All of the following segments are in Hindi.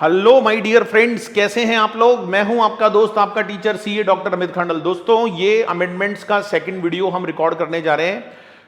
हेलो माय डियर फ्रेंड्स, कैसे हैं आप लोग। मैं हूं आपका दोस्त, आपका टीचर सीए डॉक्टर अमित खंडल। दोस्तों, ये अमेंडमेंट्स का सेकंड वीडियो हम रिकॉर्ड करने जा रहे हैं।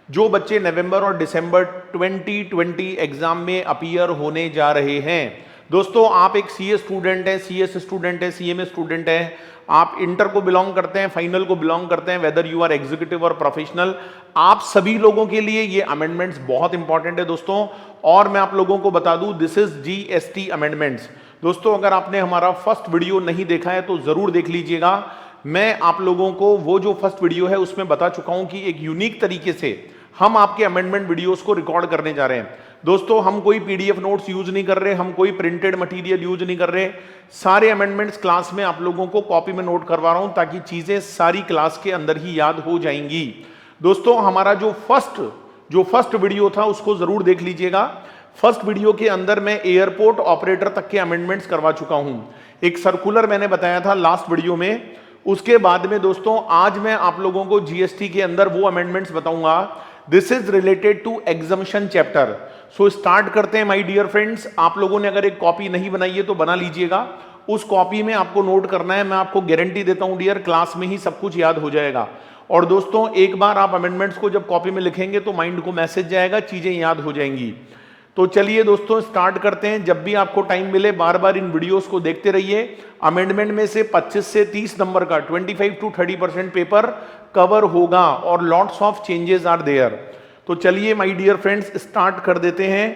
जो बच्चे नवंबर और दिसंबर 2020 एग्जाम में अपीयर होने जा रहे हैं। दोस्तों, आप एक सीए स्टूडेंट हैं, सीएस स्टूडेंट है, सीएमए स्टूडेंट है, आप इंटर को बिलोंग करते हैं, फाइनल को बिलोंग करते हैं, वेदर यू आर एग्जीक्यूटिव और प्रोफेशनल, आप सभी लोगों के लिए ये अमेंडमेंट्स बहुत इंपॉर्टेंट है दोस्तों। और मैं आप लोगों को बता दूं, दिस इज जीएसटी अमेंडमेंट्स। दोस्तों, अगर आपने हमारा फर्स्ट वीडियो नहीं देखा है तो जरूर देख लीजिएगा। मैं आप लोगों को वो जो फर्स्ट वीडियो है उसमें बता चुका हूं कि एक यूनिक तरीके से हम आपके अमेंडमेंट वीडियोस को रिकॉर्ड करने जा रहे हैं। दोस्तों, हम कोई पीडीएफ नोट्स यूज नहीं कर रहे, हम कोई प्रिंटेड मटेरियल यूज नहीं कर रहे। सारे अमेंडमेंट्स क्लास में आप लोगों को कॉपी में नोट करवा रहा हूं ताकि चीजें सारी क्लास के अंदर ही याद हो जाएंगी। दोस्तों, हमारा जो फर्स्ट वीडियो था उसको जरूर देख लीजिएगा। फर्स्ट वीडियो के अंदर मैं एयरपोर्ट ऑपरेटर तक के अमेंडमेंट्स करवा चुका हूं। एक सर्कुलर मैंने बताया था लास्ट वीडियो में। उसके बाद में दोस्तों, आज मैं आप लोगों को जीएसटी के अंदर वो अमेंडमेंट्स बताऊंगा। This is related to exemption chapter. So start करते हैं माय डियर फ्रेंड्स। आप लोगों ने अगर एक कॉपी नहीं बनाई है तो बना लीजिएगा। उस कॉपी में आपको नोट करना है। मैं आपको गारंटी देता हूं डियर, क्लास में ही सब कुछ याद हो जाएगा। और दोस्तों, एक बार आप अमेंडमेंट्स को जब कॉपी में लिखेंगे तो माइंड को मैसेज जाएगा, चीजें याद हो जाएंगी। तो चलिए दोस्तों, स्टार्ट करते हैं। जब भी आपको टाइम मिले बार बार इन वीडियोस को देखते रहिए। अमेंडमेंट में से 25 से 30 नंबर का 25 to 30% पेपर कवर होगा और lots of changes are there. तो चलिए माय डियर फ्रेंड्स, स्टार्ट कर देते हैं।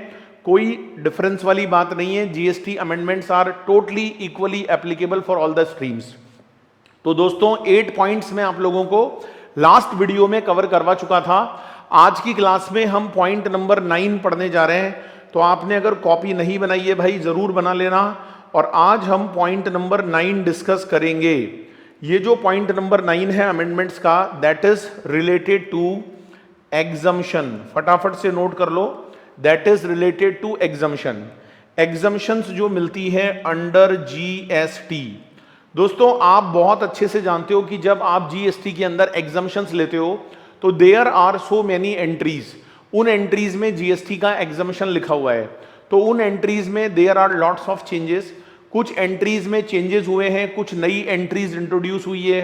कोई डिफरेंस वाली बात नहीं है। GST amendments are totally equally applicable for all the streams. तो दोस्तों, 8 पॉइंट्स में आप लोगों को लास्ट वीडियो में कवर करवा चुका था। आज की क्लास में हम पॉइंट नंबर 9 पढ़ने जा रहे हैं। तो आपने अगर कॉपी नहीं बनाई है भाई, जरूर बना लेना। और आज हम पॉइंट नंबर 9 डिस्कस करेंगे। ये जो पॉइंट नंबर 9 है अमेंडमेंट्स का, that is related to exemption. फटाफट से नोट कर लो, that is related to exemption. Exemptions जो मिलती है अंडर जीएसटी। दोस्तों, आप बहुत अच्छे से जानते हो कि जब आप जीएसटी के अंदर एग्जम्पशंस लेते हो तो there are so many entries. उन एंट्रीज में जीएसटी का एग्जम्पशन लिखा हुआ है। तो उन एंट्रीज में there are lots of changes. कुछ एंट्रीज में चेंजेस हुए हैं, कुछ नई एंट्रीज इंट्रोड्यूस हुई है,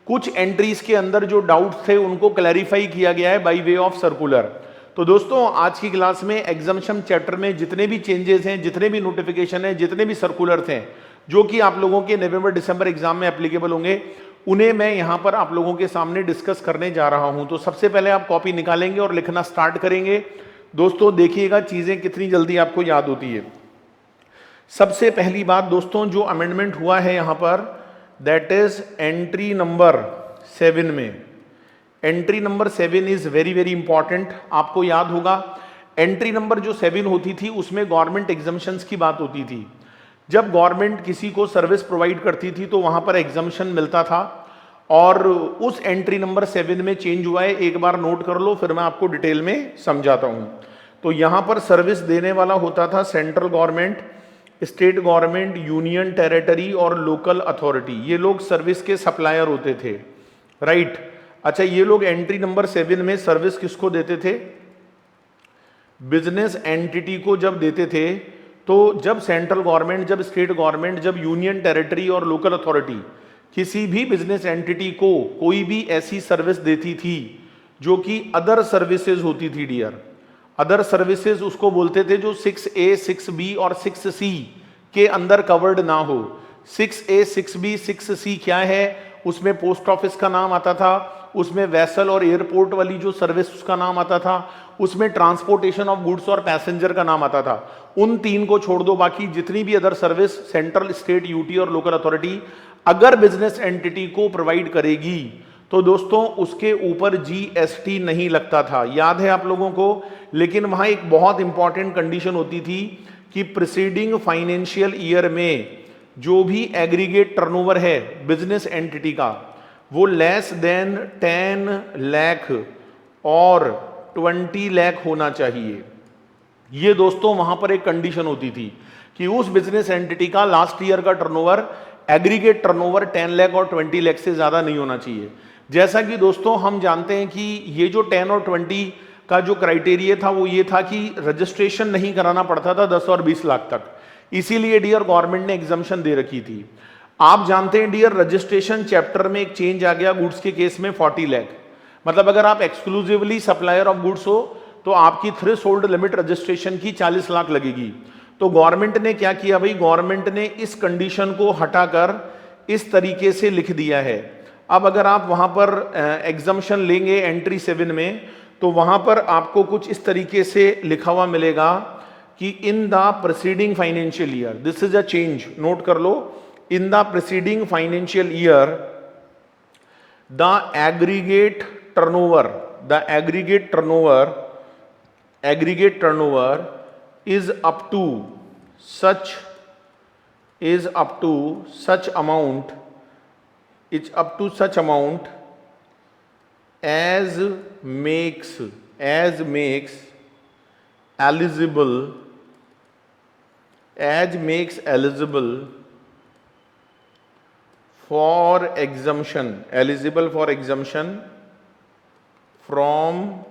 कुछ एंट्रीज के अंदर जो डाउट्स थे उनको क्लैरिफाई किया गया है बाय वे ऑफ सर्कुलर। तो दोस्तों, आज की क्लास में एग्जम्पशन चैप्टर में जितने भी चेंजेस हैं, जितने भी नोटिफिकेशन हैं, जितने भी सर्कुलर थे जो कि आप लोगों के नवंबर दिसंबर एग्जाम में एप्लीकेबल होंगे, उन्हें मैं यहां पर आप लोगों के सामने डिस्कस करने जा रहा हूं। तो सबसे पहले आप कॉपी निकालेंगे और लिखना स्टार्ट करेंगे। दोस्तों, देखिएगा चीजें कितनी जल्दी आपको याद होती है। सबसे पहली बात दोस्तों, जो अमेंडमेंट हुआ है यहां पर, दैट इज एंट्री नंबर 7 में। Entry number 7 is very very important. आपको याद होगा, एंट्री नंबर जो 7 होती थी उसमें गवर्नमेंट एग्जम्पशंस की बात होती थी। जब गवर्नमेंट किसी को सर्विस प्रोवाइड करती थी तो वहां पर एग्जम्पशन मिलता था। और उस एंट्री नंबर 7 में चेंज हुआ है। एक बार नोट कर लो, फिर मैं आपको डिटेल में समझाता हूं। तो यहां पर सर्विस देने वाला होता था central government, state government, union territory और लोकल अथॉरिटी। ये लोग सर्विस के सप्लायर होते थे, राइट। अच्छा, ये लोग एंट्री नंबर 7 में सर्विस किसको देते थे? बिजनेस एंटिटी को जब देते थे, तो जब सेंट्रल गवर्नमेंट, जब स्टेट गवर्नमेंट, जब यूनियन टेरिटरी और लोकल अथॉरिटी किसी भी बिजनेस एंटिटी को कोई भी ऐसी सर्विस देती थी जो कि अदर सर्विसेज होती थी डियर। अदर सर्विसेज उसको बोलते थे जो 6A, 6B और 6C के अंदर कवर्ड ना हो। 6A, 6B, 6C क्या है? उसमें पोस्ट ऑफिस का नाम आता था, उसमें वेसल और एयरपोर्ट वाली जो सर्विस उसका नाम आता था, उसमें ट्रांसपोर्टेशन ऑफ गुड्स और पैसेंजर का नाम आता था। उन 3 को छोड़ दो, बाकी जितनी भी other service central, state, UT और लोकल अथॉरिटी अगर बिजनेस एंटिटी को प्रोवाइड करेगी तो दोस्तों उसके ऊपर जीएसटी नहीं लगता था। याद है आप लोगों को? लेकिन वहां एक बहुत इंपॉर्टेंट कंडीशन होती थी कि प्रीसीडिंग फाइनेंशियल ईयर में जो भी एग्रीगेट टर्नओवर है बिजनेस एंटिटी का, वो लेस देन 10 लाख और 20 लाख होना चाहिए। ये दोस्तों वहां पर एक कंडीशन होती थी कि उस बिजनेस एंटिटी का लास्ट ईयर का टर्नओवर, एग्रीगेट टर्नओवर 10 लाख और 20 लाख से ज्यादा नहीं होना चाहिए। जैसा कि दोस्तों हम जानते हैं कि ये जो 10 और 20 का जो क्राइटेरिया था वो ये था कि रजिस्ट्रेशन नहीं कराना पड़ता था 10 और 20 लाख तक। इसीलिए डियर गवर्नमेंट ने एग्जम्पशन दे रखी थी। आप जानते हैं डियर, रजिस्ट्रेशन चैप्टर में एक चेंज आ गया गुड्स के केस में 40 लाख। मतलब अगर आप एक्सक्लूसिवली सप्लायर ऑफ गुड्स हो तो आपकी थ्रेशोल्ड लिमिट रजिस्ट्रेशन की 40 लाख लगेगी। तो गवर्नमेंट ने क्या किया भाई, गवर्नमेंट ने इस कंडीशन को हटाकर इस तरीके से लिख दिया है। अब अगर आप वहां पर एग्जम्पशन लेंगे एंट्री 7 में, तो वहां पर आपको कुछ इस तरीके से लिखा हुआ मिलेगा कि in the preceding financial year, this is a change, note कर लो, in the preceding financial year the aggregate turnover is up to such amount as makes eligible for exemption from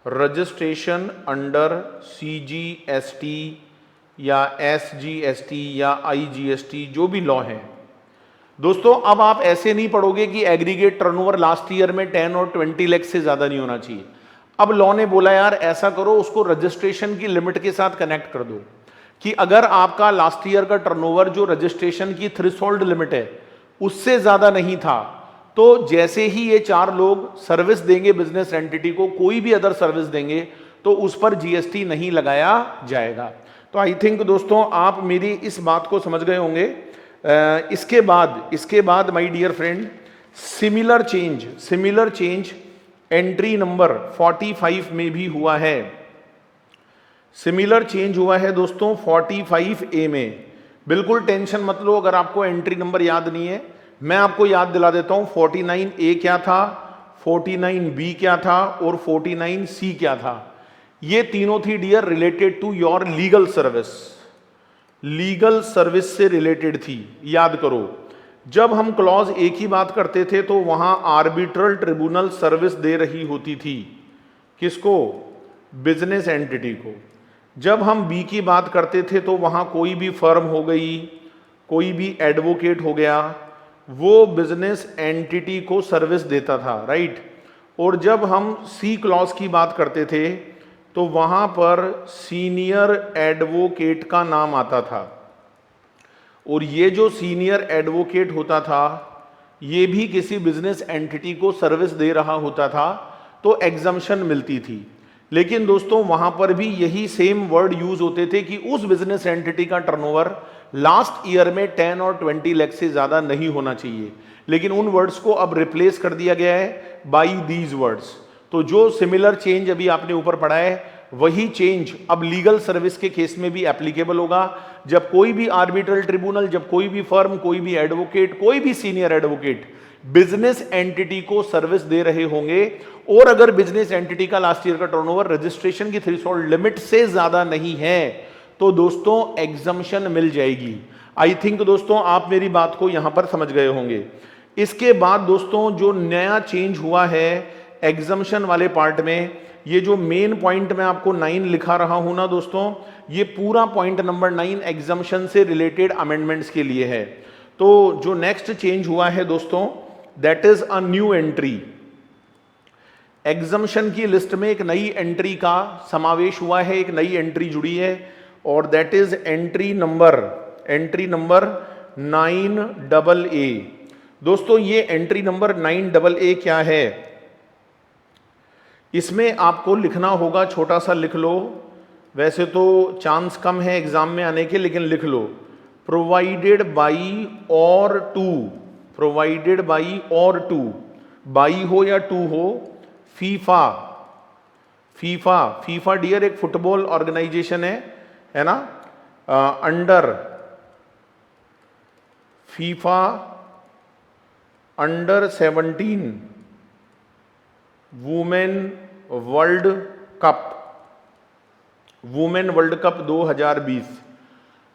registration under CGST या SGST या IGST, जो भी लॉ है। दोस्तों अब आप ऐसे नहीं पढ़ोगे कि एग्रीगेट टर्नओवर लास्ट ईयर में 10 और 20 लाख से ज्यादा नहीं होना चाहिए। अब लॉ ने बोला यार ऐसा करो, उसको रजिस्ट्रेशन की लिमिट के साथ कनेक्ट कर दो कि अगर आपका लास्ट ईयर का टर्नओवर जो रजिस्ट्रेशन की थ्रेशोल्ड लिमिट है उससे ज्यादा नहीं था, तो जैसे ही ये 4 लोग सर्विस देंगे बिजनेस एंटिटी को, कोई भी अदर सर्विस देंगे, तो उस पर GST नहीं लगाया जाएगा। तो आई थिंक दोस्तों आप मेरी इस बात को समझ गए होंगे। इसके बाद my dear friend, similar change entry number 45 में भी हुआ है। सिमिलर चेंज हुआ है दोस्तों 45A में। बिल्कुल टेंशन मत लो अगर आपको एंट्री नंबर याद नहीं है, मैं आपको याद दिला देता हूं। 49A क्या था, 49B क्या था और 49C क्या था। ये तीनों थी dear related to your legal service से रिलेटेड थी। याद करो, जब हम क्लॉज A की बात करते थे तो वहां आर्बिट्रल ट्रिब्यूनल सर्विस दे रही होती थी, किसको, बिजनेस एंटिटी को। जब हम B की बात करते थे तो वहां कोई भी फर्म हो गई, कोई भी एडवोकेट हो गया, वो बिजनेस एंटिटी को सर्विस देता था, राइट। और जब हम C क्लॉज की बात करते थे तो वहां पर सीनियर एडवोकेट का नाम आता था, और ये जो सीनियर एडवोकेट होता था ये भी किसी बिजनेस एंटिटी को सर्विस दे रहा होता था, तो एग्जम्पशन मिलती थी। लेकिन दोस्तों वहां पर भी यही सेम वर्ड यूज होते थे कि उस बिजनेस एंटिटी का टर्नओवर लास्ट ईयर में 10 और 20 लाख से ज्यादा नहीं होना चाहिए। लेकिन उन वर्ड्स को अब रिप्लेस कर दिया गया है बाई दीज वर्ड्स। तो जो सिमिलर चेंज अभी आपने ऊपर पढ़ा है, वही चेंज अब लीगल सर्विस के केस में भी एप्लीकेबल होगा। जब कोई भी आर्बिट्रल ट्रिब्यूनल, जब कोई भी फर्म, कोई भी एडवोकेट, कोई भी सीनियर एडवोकेट बिजनेस एंटिटी को सर्विस दे रहे होंगे, और अगर बिजनेस एंटिटी का लास्ट ईयर का टर्नओवर रजिस्ट्रेशन की थ्रेशोल्ड लिमिट से ज्यादा नहीं है, तो दोस्तों एग्जम्पशन मिल जाएगी। आई थिंक दोस्तों आप मेरी बात को यहां पर समझ गए होंगे। इसके बाद दोस्तों जो नया चेंज हुआ है एग्जम्पशन वाले पार्ट में, ये जो मेन पॉइंट मैं आपको 9 लिखा रहा हूं ना दोस्तों, ये पूरा पॉइंट नंबर 9 एग्जम्पशन से रिलेटेड अमेंडमेंट्स के लिए है। तो जो नेक्स्ट चेंज हुआ है दोस्तों, that is a new entry. Exemption की लिस्ट में एक नई एंट्री का समावेश हुआ है, एक नई एंट्री जुड़ी है, और that is entry number 9AA। दोस्तों ये एंट्री नंबर 9AA क्या है, इसमें आपको लिखना होगा, छोटा सा लिख लो, वैसे तो चांस कम है एग्जाम में आने के, लेकिन लिख लो, प्रोवाइडेड बाई और टू, बाई हो या टू हो, फीफा डियर एक फुटबॉल ऑर्गेनाइजेशन है ना, under FIFA under 17 women world cup 2020।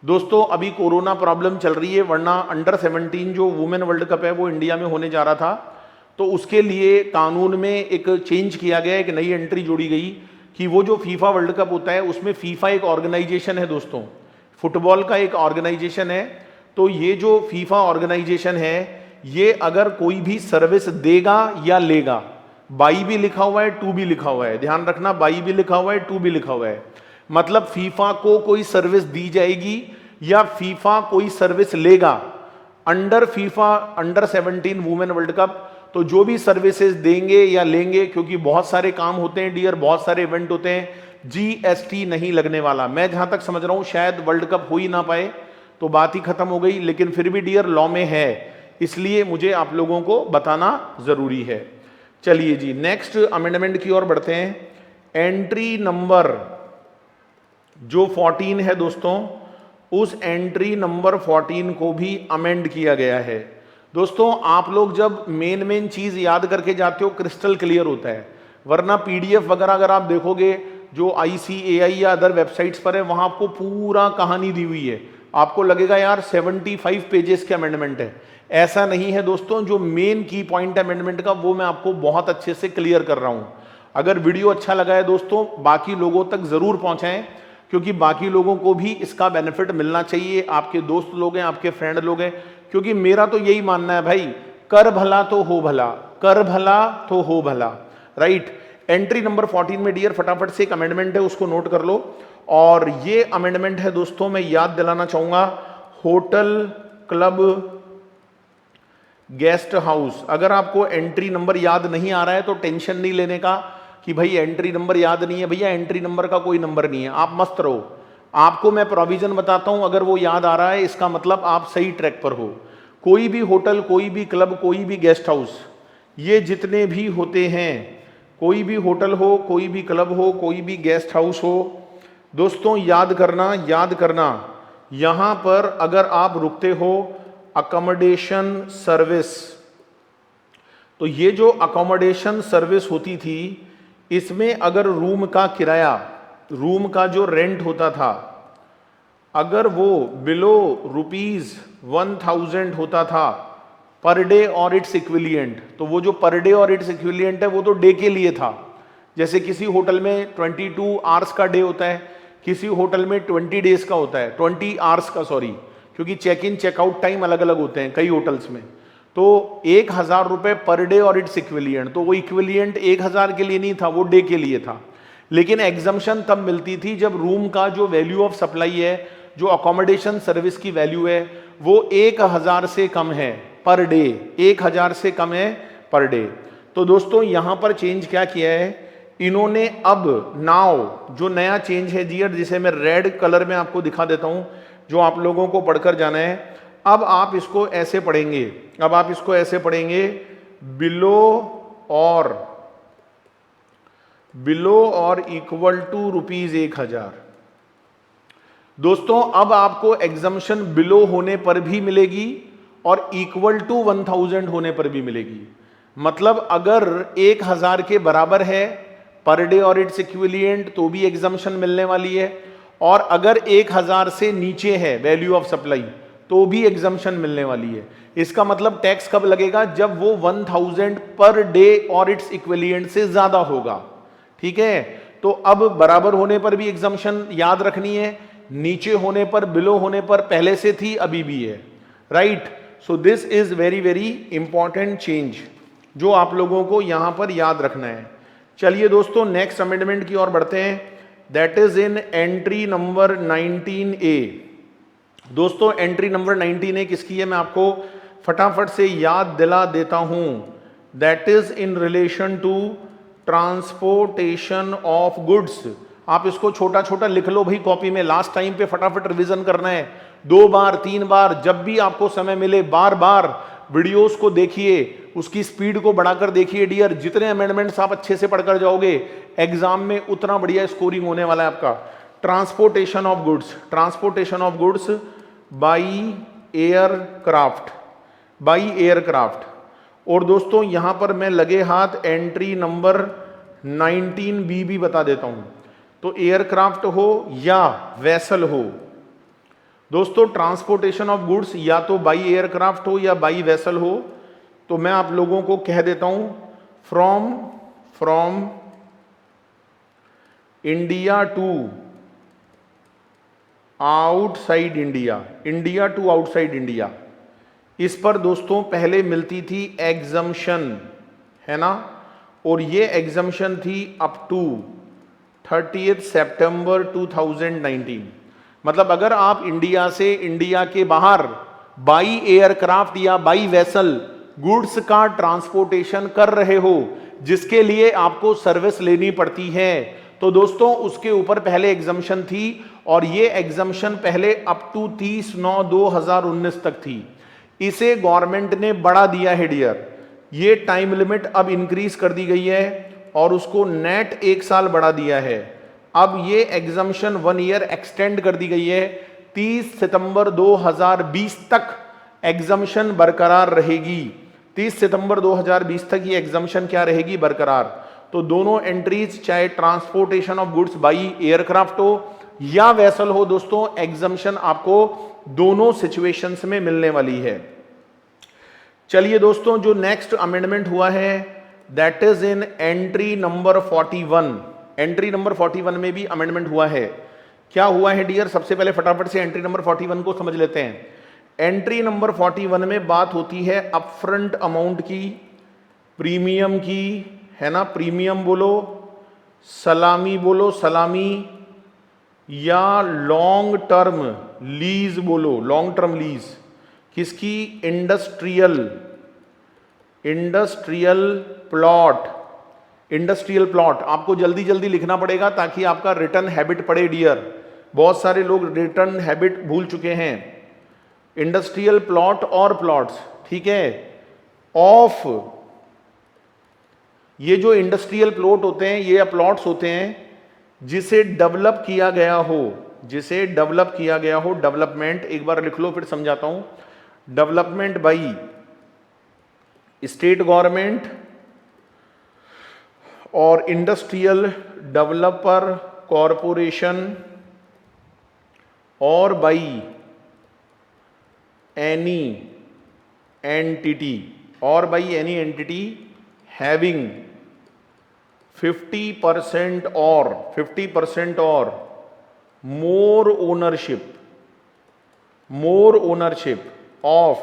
दोस्तों अभी कोरोना प्रॉब्लम चल रही है, वरना अंडर 17 जो वुमेन वर्ल्ड कप है वो इंडिया में होने जा रहा था। तो उसके लिए कानून में एक चेंज किया गया, एक नई एंट्री जोड़ी गई कि वो जो फीफा वर्ल्ड कप होता है उसमें फीफा एक ऑर्गेनाइजेशन है दोस्तों, फुटबॉल का एक ऑर्गेनाइजेशन है। तो ये जो फीफा ऑर्गेनाइजेशन है ये अगर कोई भी सर्विस देगा या लेगा, बाई भी लिखा हुआ है, टू भी लिखा हुआ है, ध्यान रखना, बाई भी लिखा हुआ है, टू भी लिखा हुआ है, मतलब फीफा को कोई सर्विस दी जाएगी या फीफा कोई सर्विस लेगा under FIFA under 17 women world cup. तो जो भी सर्विसेज देंगे या लेंगे, क्योंकि बहुत सारे काम होते हैं डियर, बहुत सारे इवेंट होते हैं, जीएसटी नहीं लगने वाला। मैं जहां तक समझ रहा हूं शायद वर्ल्ड कप हो ही ना पाए तो बात ही खत्म हो गई, लेकिन फिर भी डियर लॉ में है, इसलिए मुझे आप लोगों को बताना जरूरी है। चलिए जी नेक्स्ट अमेंडमेंट की ओर बढ़ते हैं। एंट्री नंबर जो 14 है दोस्तों, उस एंट्री नंबर 14 को भी अमेंड किया गया है। दोस्तों आप लोग जब मेन चीज याद करके जाते हो क्रिस्टल क्लियर होता है, वरना पीडीएफ वगैरह अगर आप देखोगे जो ICAI या अदर वेबसाइट्स पर है वहां आपको पूरा कहानी दी हुई है, आपको लगेगा यार 75 पेजेस के अमेंडमेंट है। ऐसा नहीं है दोस्तों, जो मेन की पॉइंट अमेंडमेंट का वो मैं आपको बहुत अच्छे से क्लियर कर रहा हूं। अगर वीडियो अच्छा लगा है दोस्तों बाकी लोगों तक जरूर पहुंचाएं, क्योंकि बाकी लोगों को भी इसका बेनिफिट मिलना चाहिए। आपके दोस्त लोग हैं, आपके फ्रेंड लोग हैं, क्योंकि मेरा तो यही मानना है भाई, कर भला तो हो भला, कर भला तो हो भला, राइट। एंट्री नंबर 14 में डियर फटाफट से एक अमेंडमेंट है, उसको नोट कर लो। और ये अमेंडमेंट है दोस्तों, मैं याद दिलाना चाहूंगा, होटल क्लब गेस्ट हाउस। अगर आपको एंट्री नंबर याद नहीं आ रहा है तो टेंशन नहीं लेने का कि भाई एंट्री नंबर याद नहीं है, भैया एंट्री नंबर का कोई नंबर नहीं है, आप मस्त रहो। आपको मैं प्रोविजन बताता हूं, अगर वो याद आ रहा है इसका मतलब आप सही ट्रैक पर हो। कोई भी होटल, कोई भी क्लब, कोई भी गेस्ट हाउस, ये जितने भी होते हैं, कोई भी होटल हो, कोई भी क्लब हो, कोई भी गेस्ट हाउस हो, दोस्तों याद करना, याद करना, यहां पर अगर आप रुकते हो अकोमोडेशन सर्विस, तो ये जो अकोमोडेशन सर्विस होती थी इसमें अगर रूम का किराया, रूम का जो रेंट होता था, अगर वो बिलो ₹1000 होता था पर डे और इट्स इक्विलिएंट, तो वो जो पर डे और इट्स इक्विलिएंट है वो तो डे के लिए था। जैसे किसी होटल में 22 आवर्स का डे होता है, किसी होटल में 20 डेज का होता है, 20 आवर्स का, सॉरी, क्योंकि चेक इन चेकआउट टाइम अलग अलग होते हैं कई होटल्स में। तो 1000 रुपए पर डे और इट्स इक्विलिएंट, तो वो इक्विलिएंट 1000 के लिए नहीं था, वो डे के लिए था। लेकिन एग्जम्पशन तब मिलती थी जब रूम का जो वैल्यू ऑफ सप्लाई है, जो अकोमोडेशन सर्विस की वैल्यू है, वो 1000 से कम है पर डे, 1000 से कम है पर डे। तो दोस्तों यहां पर चेंज क्या किया है इन्होंने, अब नाउ जो नया चेंज है जी, जिसे मैं रेड कलर में आपको दिखा देता हूं, जो आप लोगों को पढ़कर जाना है। अब आप इसको ऐसे पढ़ेंगे, अब आप इसको ऐसे पढ़ेंगे, बिलो और इक्वल टू ₹1000। दोस्तों अब आपको एग्जम्पशन बिलो होने पर भी मिलेगी और इक्वल टू 1000 होने पर भी मिलेगी। मतलब अगर 1000 के बराबर है पर डे और इट्स इक्विलिएंट तो भी एग्जम्पशन मिलने वाली है, और अगर 1000 से नीचे है वैल्यू ऑफ सप्लाई तो भी एग्जम्पशन मिलने वाली है। इसका मतलब टैक्स कब लगेगा, जब वो 1000 पर डे और इट्स इक्विलिएंट से ज्यादा होगा, ठीक है। तो अब बराबर होने पर भी एग्जम्पशन याद रखनी है, नीचे होने पर, बिलो होने पर, पहले से थी अभी भी है, right. So this is very very important change जो आप लोगों को यहां पर याद रखना है। चलिए दोस्तों नेक्स्ट अमेंडमेंट की ओर बढ़ते हैं, that is in entry number 19A। दोस्तों एंट्री नंबर 19A किसकी है, मैं आपको फटाफट से याद दिला देता हूं। That is in relation to transportation of goods. आप इसको छोटा छोटा लिख लो भाई कॉपी में, लास्ट टाइम पे फटाफट रिवीजन करना है, 2 बार 3 बार, जब भी आपको समय मिले बार बार वीडियोस को देखिए, उसकी स्पीड को बढ़ाकर देखिए डियर। जितने अमेंडमेंट्स आप अच्छे से पढ़कर जाओगे एग्जाम में उतना बढ़िया स्कोरिंग होने वाला है आपका। Transportation of goods, transportation of goods by aircraft, by aircraft. और दोस्तों यहां पर मैं लगे हाथ एंट्री नंबर 19B भी बता देता हूं। तो एयरक्राफ्ट हो या वेसल हो, दोस्तों ट्रांसपोर्टेशन ऑफ गुड्स या तो बाई एयरक्राफ्ट हो या बाई वेसल हो, तो मैं आप लोगों को कह देता हूं from India to outside India, India to outside India, इस पर दोस्तों पहले मिलती थी एग्जम्पशन, है ना, और ये एग्जम्पशन थी अप टू 30 सितंबर 2019। मतलब अगर आप इंडिया से इंडिया के बाहर बाई एयरक्राफ्ट या बाई वेसल गुड्स का ट्रांसपोर्टेशन कर रहे हो, जिसके लिए आपको सर्विस लेनी पड़ती है, तो दोस्तों उसके ऊपर पहले एग्जम्पशन थी, और ये एग्जम्पशन पहले अप टू 30/9/2019 तक थी। इसे गवर्नमेंट ने बढ़ा दिया है डियर, ये टाइम लिमिट अब इंक्रीज कर दी गई है और उसको नेट 1 साल बढ़ा दिया है। अब ये एग्जम्पशन 1 ईयर एक्सटेंड कर दी गई है, 30 सितंबर 2020 तक एग्जम्पशन बरकरार रहेगी। 30 सितंबर 2020 तक ये एग्जम्पशन क्या रहेगी, बरकरार। तो दोनों एंट्रीज, चाहे transportation of goods by aircraft हो या वेसल हो, दोस्तों एग्जम्पशन आपको दोनों सिचुएशंस में मिलने वाली है। चलिए दोस्तों, जो नेक्स्ट अमेंडमेंट हुआ है that is in entry number 41। Entry number 41 में भी अमेंडमेंट हुआ है। क्या हुआ है डियर, सबसे पहले फटाफट से एंट्री नंबर 41 को समझ लेते हैं। एंट्री नंबर 41 में बात होती है अपफ्रंट अमाउंट की, प्रीमियम की, है ना, प्रीमियम बोलो, सलामी बोलो, सलामी, या लॉन्ग टर्म लीज बोलो, लॉन्ग टर्म लीज, किसकी, इंडस्ट्रियल प्लॉट। इंडस्ट्रियल प्लॉट आपको जल्दी जल्दी लिखना पड़ेगा ताकि आपका रिटर्न हैबिट पड़े डियर, बहुत सारे लोग रिटर्न हैबिट भूल चुके हैं। इंडस्ट्रियल प्लॉट और प्लॉट्स, ठीक है, ऑफ, ये जो इंडस्ट्रियल प्लॉट होते हैं, ये प्लॉट्स होते हैं जिसे डेवलप किया गया हो, जिसे डेवलप किया गया हो, डेवलपमेंट, एक बार लिख लो फिर समझाता हूं, डेवलपमेंट बाई स्टेट गवर्नमेंट और इंडस्ट्रियल डेवलपर कॉरपोरेशन, और बाई एनी एंटिटी, और बाई एनी एंटिटी हैविंग 50% और more ownership of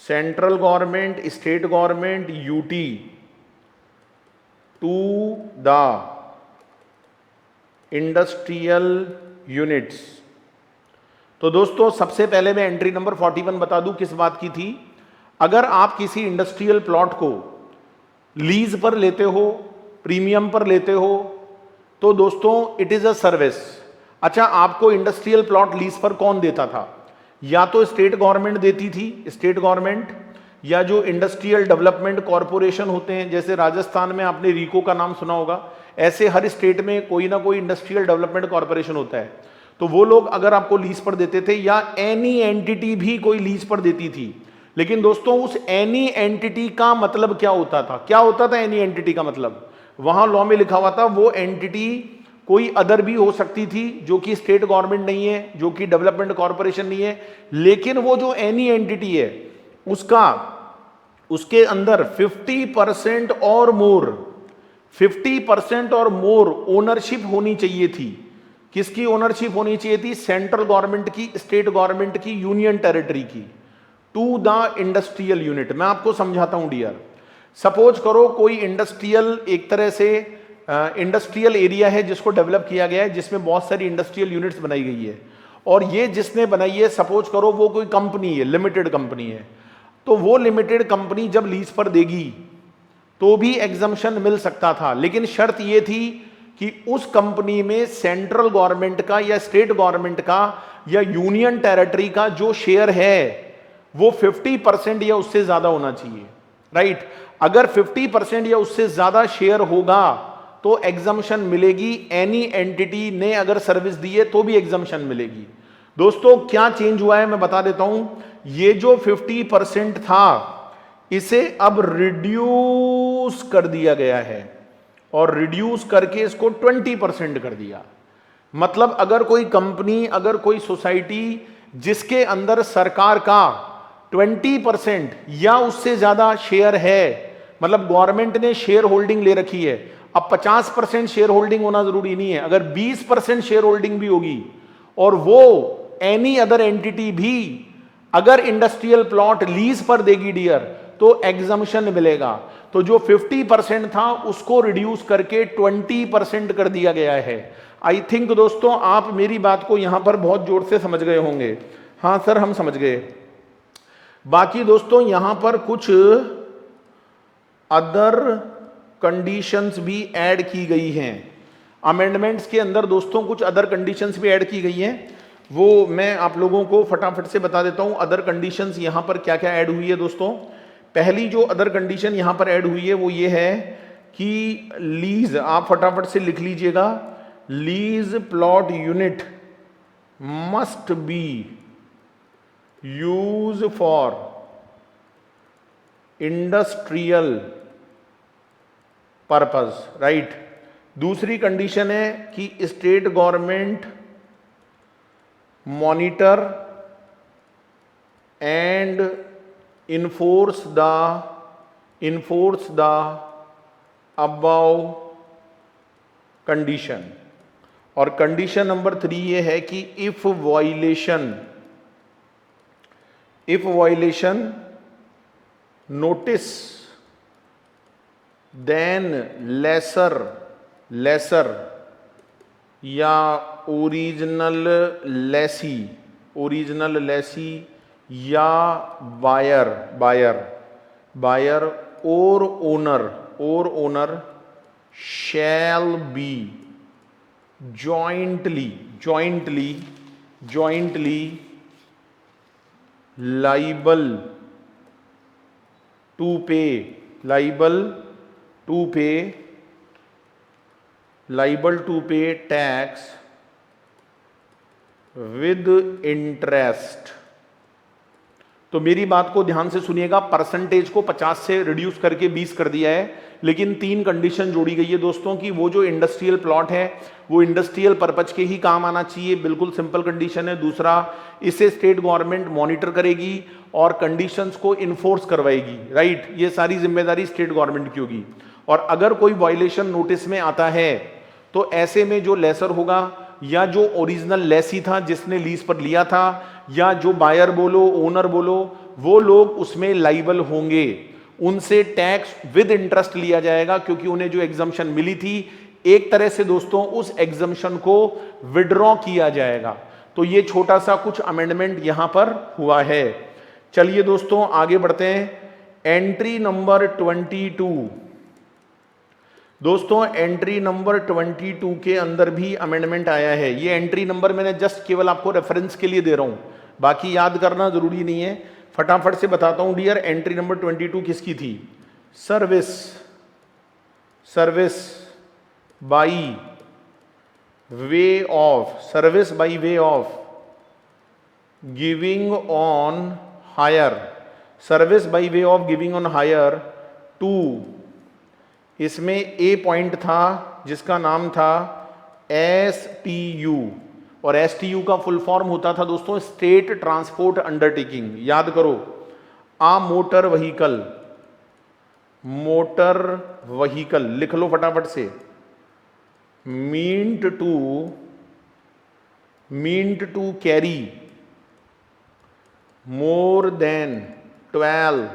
central government, state government, UT to the industrial units. तो दोस्तों सबसे पहले मैं एंट्री नंबर 41 बता दूं किस बात की थी। अगर आप किसी इंडस्ट्रियल प्लॉट को लीज पर लेते हो, प्रीमियम पर लेते हो, तो दोस्तों इट इज अ सर्विस। अच्छा, आपको इंडस्ट्रियल प्लॉट लीज पर कौन देता था? या तो स्टेट गवर्नमेंट देती थी, स्टेट गवर्नमेंट, या जो इंडस्ट्रियल डेवलपमेंट कॉरपोरेशन होते हैं, जैसे राजस्थान में आपने रीको का नाम सुना होगा, ऐसे हर स्टेट में कोई ना कोई इंडस्ट्रियल डेवलपमेंट कॉरपोरेशन होता है। तो वो लोग अगर आपको लीज पर देते थे, या एनी एंटिटी भी कोई लीज पर देती थी। लेकिन दोस्तों उस एनी एंटिटी का मतलब क्या होता था? क्या होता था एनी एंटिटी का मतलब? वहां लॉ में लिखा हुआ था वो एंटिटी कोई अदर भी हो सकती थी, जो कि स्टेट गवर्नमेंट नहीं है, जो कि डेवलपमेंट कॉरपोरेशन नहीं है, लेकिन वो जो एनी एंटिटी है उसका, उसके अंदर 50% और मोर, 50% और मोर ओनरशिप होनी चाहिए थी। किसकी ओनरशिप होनी चाहिए थी? सेंट्रल गवर्नमेंट की, स्टेट गवर्नमेंट की, यूनियन टेरिटरी की, टू द इंडस्ट्रियल यूनिट। मैं आपको समझाता हूं डियर। सपोज करो कोई इंडस्ट्रियल, एक तरह से इंडस्ट्रियल एरिया है जिसको डेवलप किया गया है, जिसमें बहुत सारी इंडस्ट्रियल यूनिट्स बनाई गई है, और ये जिसने बनाई है, सपोज करो वो कोई कंपनी है, लिमिटेड कंपनी है, तो वो लिमिटेड कंपनी जब लीज पर देगी तो भी एग्जम्पशन मिल सकता था, लेकिन शर्त ये थी कि उस कंपनी में सेंट्रल गवर्नमेंट का या स्टेट गवर्नमेंट का या यूनियन टेरिटरी का जो शेयर है वो 50% या उससे ज्यादा होना चाहिए, राइट। अगर 50% या उससे ज्यादा शेयर होगा तो एग्जम्पशन मिलेगी। एनी एंटिटी ने अगर सर्विस दी है तो भी एग्जम्पशन मिलेगी। दोस्तों क्या चेंज हुआ है मैं बता देता हूं। ये जो 50% था इसे अब रिड्यूस कर दिया गया है, और रिड्यूस करके इसको 20% कर दिया। मतलब अगर कोई कंपनी, अगर कोई सोसाइटी जिसके अंदर सरकार का 20% या उससे ज्यादा शेयर है, मतलब गवर्नमेंट ने शेयर होल्डिंग ले रखी है, अब 50% शेयर होल्डिंग होना जरूरी नहीं है, अगर 20% शेयर होल्डिंग भी होगी और वो एनी अदर एंटिटी भी अगर इंडस्ट्रियल प्लॉट लीज पर देगी डियर, तो एग्जम्पशन मिलेगा। तो जो 50% था उसको रिड्यूस करके 20% कर दिया गया है। आई थिंक दोस्तों आप मेरी बात को यहां पर बहुत जोर से समझ गए होंगे। हां सर हम समझ गए। बाकी दोस्तों यहां पर कुछ अदर कंडीशंस भी ऐड की गई हैं अमेंडमेंट्स के अंदर। दोस्तों कुछ अदर कंडीशंस भी ऐड की गई हैं, वो मैं आप लोगों को फटाफट से बता देता हूं। अदर कंडीशंस यहां पर क्या क्या ऐड हुई है दोस्तों। पहली जो अदर कंडीशन यहां पर ऐड हुई है वो ये है कि लीज, आप फटाफट से लिख लीजिएगा, lease plot unit must be use for industrial purpose, right. दूसरी कंडीशन है कि state government monitor and enforce the above condition. और कंडीशन नंबर 3 ये है कि if violation notice then lessor या ओरिजिनल लेसी या बायर और owner shall be jointly liable to pay tax with interest। तो मेरी बात को ध्यान से सुनिएगा, परसेंटेज को 50 से रिड्यूस करके 20 कर दिया है, लेकिन 3 कंडीशन जोड़ी गई है दोस्तों कि वो जो इंडस्ट्रियल प्लॉट है वो इंडस्ट्रियल पर्पज के ही काम आना चाहिए, बिल्कुल सिंपल कंडीशन है। दूसरा, इसे स्टेट गवर्नमेंट मॉनिटर करेगी और कंडीशंस को इन्फोर्स करवाएगी, राइट। ये सारी जिम्मेदारी स्टेट गवर्नमेंट की होगी। और अगर कोई वायलेशन नोटिस में आता है तो ऐसे में जो लेसर होगा या जो ओरिजिनल लेसी था जिसने लीज पर लिया था या जो बायर बोलो ओनर बोलो, वो लोग उसमें लाइबल होंगे, उनसे टैक्स विद इंटरेस्ट लिया जाएगा क्योंकि उन्हें जो एग्जम्पशन मिली थी एक तरह से दोस्तों उस एग्जम्पशन को विड्रॉ किया जाएगा। तो ये छोटा सा कुछ अमेंडमेंट यहां पर हुआ है। चलिए दोस्तों आगे बढ़ते हैं। एंट्री नंबर 22 दोस्तों, एंट्री नंबर 22 के अंदर भी अमेंडमेंट आया है। ये एंट्री नंबर मैंने जस्ट केवल आपको रेफरेंस के लिए दे रहा हूं, बाकी याद करना जरूरी नहीं है। फटाफट से बताता हूं डियर, एंट्री नंबर 22 किसकी थी। Service by way of giving on hire to, इसमें ए पॉइंट था जिसका नाम था STU, और STU का फुल फॉर्म होता था दोस्तों स्टेट ट्रांसपोर्ट अंडरटेकिंग। याद करो, मोटर व्हीकल लिख लो फटाफट से। Meant to carry more than 12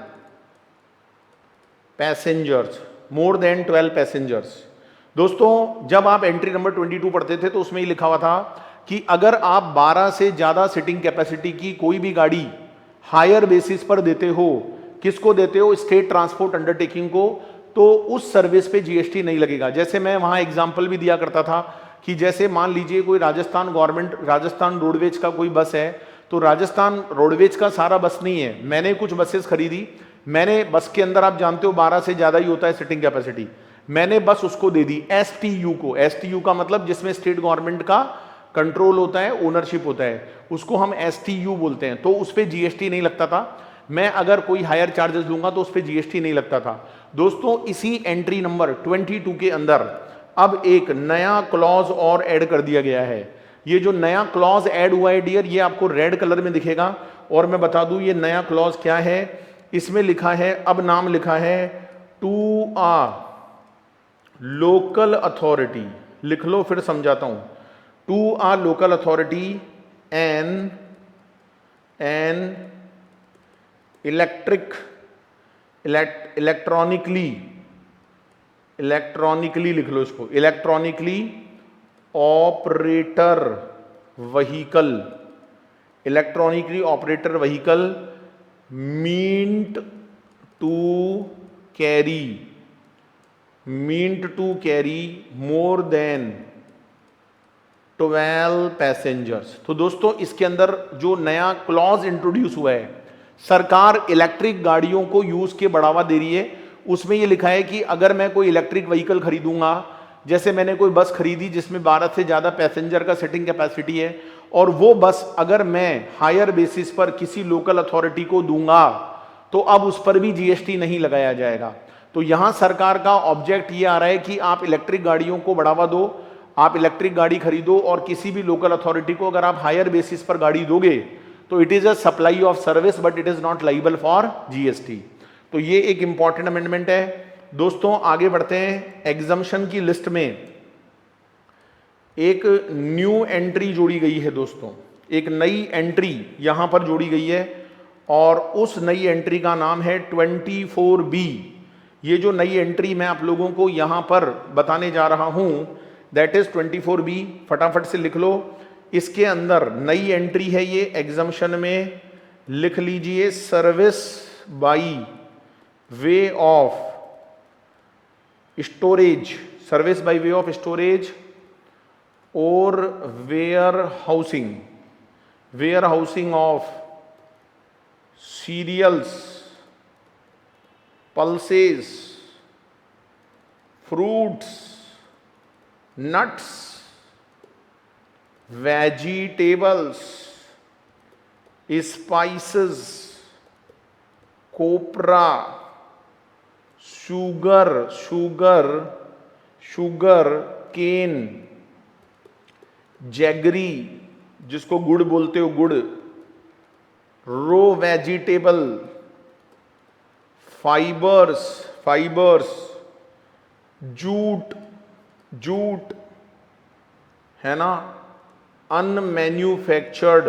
passengers. दोस्तों जब आप एंट्री नंबर 22 पढ़ते थे तो उसमें ही लिखा हुआ था कि अगर आप 12 से ज्यादा सीटिंग कैपेसिटी की कोई भी गाड़ी हायर बेसिस पर देते हो, किसको देते हो, स्टेट ट्रांसपोर्ट अंडरटेकिंग को, तो उस सर्विस पे जीएसटी नहीं लगेगा। जैसे मैं वहां एग्जांपल भी दिया करता था कि जैसे मान लीजिए कोई राजस्थान रोडवेज का कोई बस है, तो राजस्थान रोडवेज का सारा बस नहीं है, मैंने कुछ बसेस खरीदी, मैंने बस के अंदर आप जानते हो 12 से ज्यादा ही होता है सीटिंग कैपेसिटी, मैंने बस उसको दे दी STU को। STU का मतलब जिसमें स्टेट गवर्नमेंट का कंट्रोल होता है, ओनरशिप होता है, उसको हम STU बोलते हैं। तो उस पर जीएसटी नहीं लगता था। मैं अगर कोई हायर चार्जेस लूंगा तो उस पर जीएसटी नहीं लगता था। दोस्तों इसी एंट्री नंबर 22 के अंदर अब एक नया क्लॉज और ऐड कर दिया गया है। ये जो नया क्लॉज ऐड हुआ है डियर, ये आपको रेड कलर में दिखेगा, और मैं बता दूं ये नया क्लॉज क्या है। इसमें लिखा है, अब नाम लिखा है लोकल अथॉरिटी, लिख लो फिर समझाता हूं। To a local authority an electronically लिख लो इसको, electronically operated vehicle, electronically operated vehicle meant to carry more than 12 passengers. तो दोस्तों इसके अंदर जो नया क्लॉज इंट्रोड्यूस हुआ है, सरकार इलेक्ट्रिक गाड़ियों को यूज के बढ़ावा दे रही है। उसमें ये लिखा है कि अगर मैं कोई इलेक्ट्रिक व्हीकल खरीदूंगा, जैसे मैंने कोई बस खरीदी जिसमें 12 से ज्यादा पैसेंजर का सीटिंग कैपेसिटी है, और वो बस अगर मैं हायर बेसिस पर किसी लोकल अथॉरिटी को दूंगा तो अब उस पर भी जीएसटी नहीं लगाया जाएगा। तो यहां सरकार का ऑब्जेक्ट ये आ रहा है कि आप इलेक्ट्रिक गाड़ियों को बढ़ावा दो, आप इलेक्ट्रिक गाड़ी खरीदो, और किसी भी लोकल अथॉरिटी को अगर आप हायर बेसिस पर गाड़ी दोगे तो it is a supply of service but it is not liable for GST. तो ये एक इंपॉर्टेंट अमेंडमेंट है। दोस्तों आगे बढ़ते हैं। एग्जम्पशन की लिस्ट में एक न्यू एंट्री जोड़ी गई है दोस्तों, एक नई एंट्री यहां पर जोड़ी गई है, और उस नई एंट्री का नाम है 24B। ये जो नई एंट्री मैं आप लोगों को यहां पर बताने जा रहा हूं, दैट इज 24B। फटाफट से लिख लो। इसके अंदर नई एंट्री है ये, एग्जम्पशन में लिख लीजिए, service by way of storage, service by way of storage और warehousing of cereals, pulses, fruits, nuts, vegetables, spices, copra, sugar cane, jaggery जिसको गुड़ बोलते हो, गुड़, रो वेजिटेबल, फाइबर्स, जूट है ना, अनमैन्युफैक्चर्ड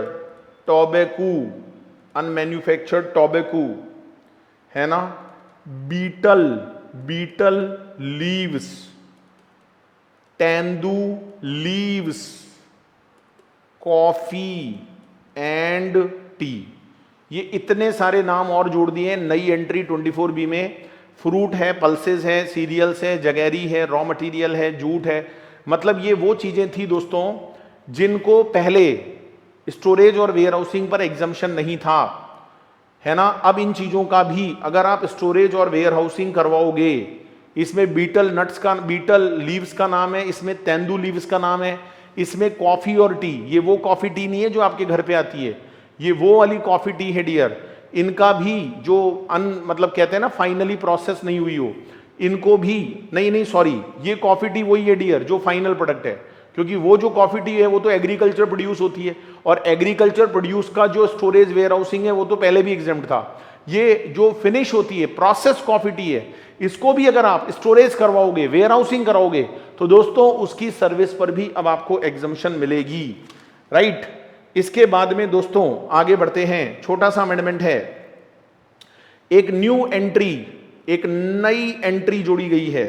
टोबैको है ना, betel leaves, tendu leaves, coffee and tea. ये इतने सारे नाम और जोड़ दिए नई एंट्री 24B में। फ्रूट है, पल्सेस है, सीरियल्स है, जगैरी है, रॉ मटेरियल है, जूट है। मतलब ये वो चीजें थी दोस्तों जिनको पहले स्टोरेज और वेयर हाउसिंग पर एग्जम्पशन नहीं था, है ना। अब इन चीजों का भी अगर आप स्टोरेज और वेयर हाउसिंग करवाओगे, इसमें बीटल लीव्स का नाम है, इसमें तेंदू लीव्स का नाम है, इसमें कॉफी और टी, ये वो कॉफी टी नहीं है जो आपके घर पे आती है, ये वो वाली कॉफी टी है डियर। इनका भी जो मतलब कहते हैं ना फाइनली प्रोसेस नहीं हुई हो, इनको भी नहीं सॉरी, ये कॉफी टी वही है डियर जो फाइनल प्रोडक्ट है, क्योंकि वो जो कॉफी टी है वो तो एग्रीकल्चर प्रोड्यूस होती है, और एग्रीकल्चर प्रोड्यूस का जो स्टोरेज वेयर हाउसिंग है वो तो पहले भी एग्जेम्प्ट था। ये जो फिनिश होती है प्रोसेस कॉफी टी है, इसको भी अगर आप स्टोरेज करवाओगे, वेयर हाउसिंग कराओगे, तो दोस्तों उसकी सर्विस पर भी अब आपको एग्जम्पशन मिलेगी, राइट। इसके बाद में दोस्तों आगे बढ़ते हैं, छोटा सा अमेंडमेंट है, एक न्यू एंट्री, एक नई एंट्री जोड़ी गई है।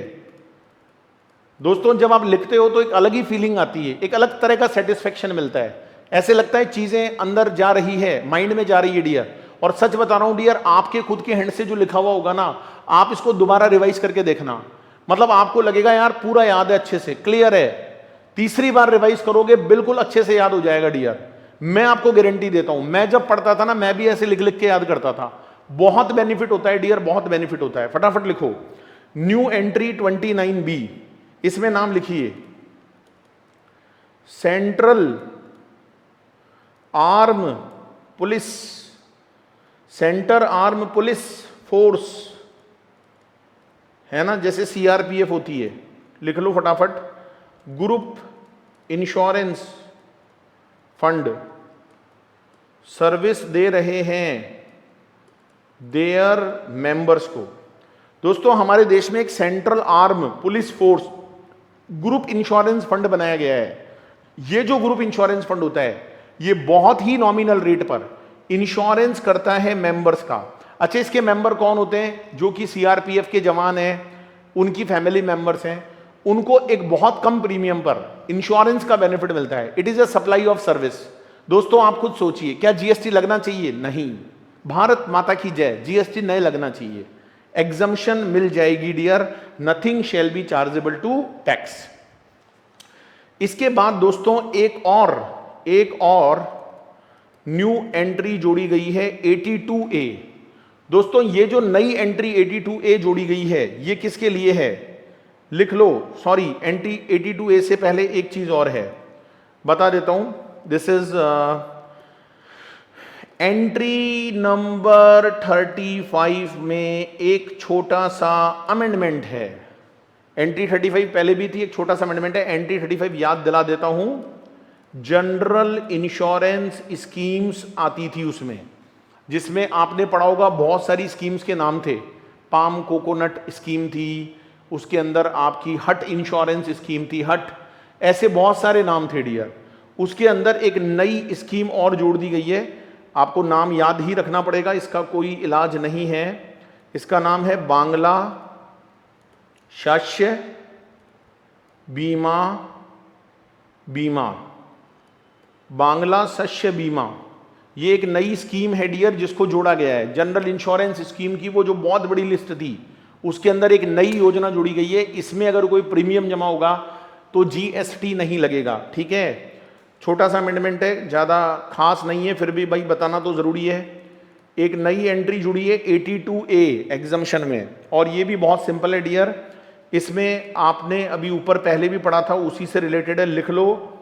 दोस्तों जब आप लिखते हो तो एक अलग ही फीलिंग आती है, एक अलग तरह का सेटिस्फेक्शन मिलता है, ऐसे लगता है चीजें अंदर जा रही है, माइंड में जा रही है डियर। और सच बता रहा हूं डियर, आपके खुद के हैंड से जो लिखा हुआ होगा ना, आप इसको दोबारा रिवाइज करके देखना, मतलब आपको लगेगा यार पूरा याद है, अच्छे से क्लियर है। तीसरी बार रिवाइज करोगे बिल्कुल अच्छे से याद हो जाएगा डियर, मैं आपको गारंटी देता हूं। मैं जब पढ़ता था ना, मैं भी ऐसे लिख लिख के याद करता था। बहुत बेनिफिट होता है डियर, बहुत बेनिफिट होता है। फटाफट लिखो, न्यू एंट्री 29B, इसमें नाम लिखिए, central arm police, centre arm police force, है ना, जैसे सीआरपीएफ होती है, लिख लो फटाफट। ग्रुप इंश्योरेंस फंड सर्विस दे रहे हैं देयर मेंबर्स को। दोस्तों हमारे देश में एक central arm police force group insurance fund बनाया गया है। ये जो ग्रुप इंश्योरेंस फंड होता है ये बहुत ही नॉमिनल रेट पर इंश्योरेंस करता है मेंबर्स का। अच्छा, इसके मेंबर कौन होते हैं? जो कि सीआरपीएफ के जवान हैं, उनकी फैमिली मेंबर्स हैं, उनको एक बहुत कम प्रीमियम पर इंश्योरेंस का बेनिफिट मिलता है। It is a supply of service. दोस्तों आप खुद सोचिए, क्या जीएसटी लगना चाहिए? नहीं। भारत माता की जय, जीएसटी नहीं लगना चाहिए। एग्जम्पशन मिल जाएगी dear, nothing shall be chargeable to tax. इसके बाद दोस्तों एक और न्यू एंट्री जोड़ी गई है 82A। दोस्तों ये जो नई एंट्री 82A जोड़ी गई है ये किसके लिए है? लिख लो, सॉरी, एंट्री 82A से पहले एक चीज और है, बता देता हूं। दिस इज एंट्री नंबर 35 में एक छोटा सा अमेंडमेंट है। एंट्री 35 पहले भी थी, एक छोटा सा अमेंडमेंट है। एंट्री 35 याद दिला देता हूं, जनरल इंश्योरेंस स्कीम्स आती थी उसमें, जिसमें आपने पढ़ा होगा बहुत सारी स्कीम्स के नाम थे। पाम कोकोनट स्कीम थी, उसके अंदर आपकी हट इंश्योरेंस स्कीम थी, हट, ऐसे बहुत सारे नाम थे डियर। उसके अंदर एक नई स्कीम और जोड़ दी गई है, आपको नाम याद ही रखना पड़ेगा, इसका कोई इलाज नहीं है। इसका नाम है बांग्ला शस्य बीमा। बांग्ला शस्य बीमा ये एक नई स्कीम है डियर, जिसको जोड़ा गया है। जनरल इंश्योरेंस स्कीम की वो जो बहुत बड़ी लिस्ट थी उसके अंदर एक नई योजना जोड़ी गई है। इसमें अगर कोई प्रीमियम जमा होगा तो जीएसटी नहीं लगेगा। ठीक है, छोटा सा अमेंडमेंट है, ज़्यादा खास नहीं है, फिर भी भाई बताना तो ज़रूरी है। एक नई एंट्री जुड़ी है 82A एग्जम्पशन में, और ये भी बहुत सिंपल है डियर। इसमें आपने अभी ऊपर पहले भी पढ़ा था, उसी से रिलेटेड है, लिख लो,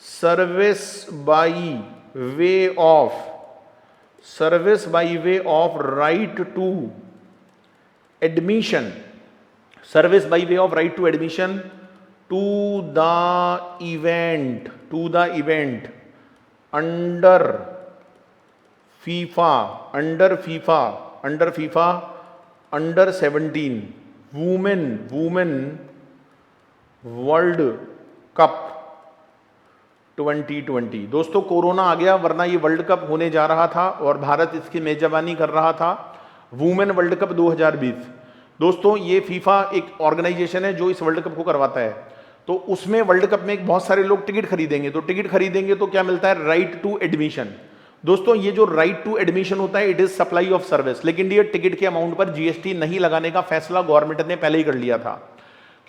service by way of right to admission, service by way of right to admission to the event under FIFA under 17 women world cup 2020। दोस्तों कोरोना आ गया, वरना ये वर्ल्ड कप होने जा रहा था और भारत इसकी मेजबानी कर रहा था, वुमेन वर्ल्ड कप 2020। दोस्तों ये फीफा एक ऑर्गेनाइजेशन है जो इस वर्ल्ड कप को करवाता है। तो उसमें वर्ल्ड कप में बहुत सारे लोग टिकट खरीदेंगे, तो टिकट खरीदेंगे तो क्या मिलता है? Right to admission. दोस्तों ये जो राइट टू एडमिशन होता है, it is supply of service. लेकिन डियर टिकट के अमाउंट पर जीएसटी नहीं लगाने का फैसला गवर्नमेंट ने पहले ही कर लिया था,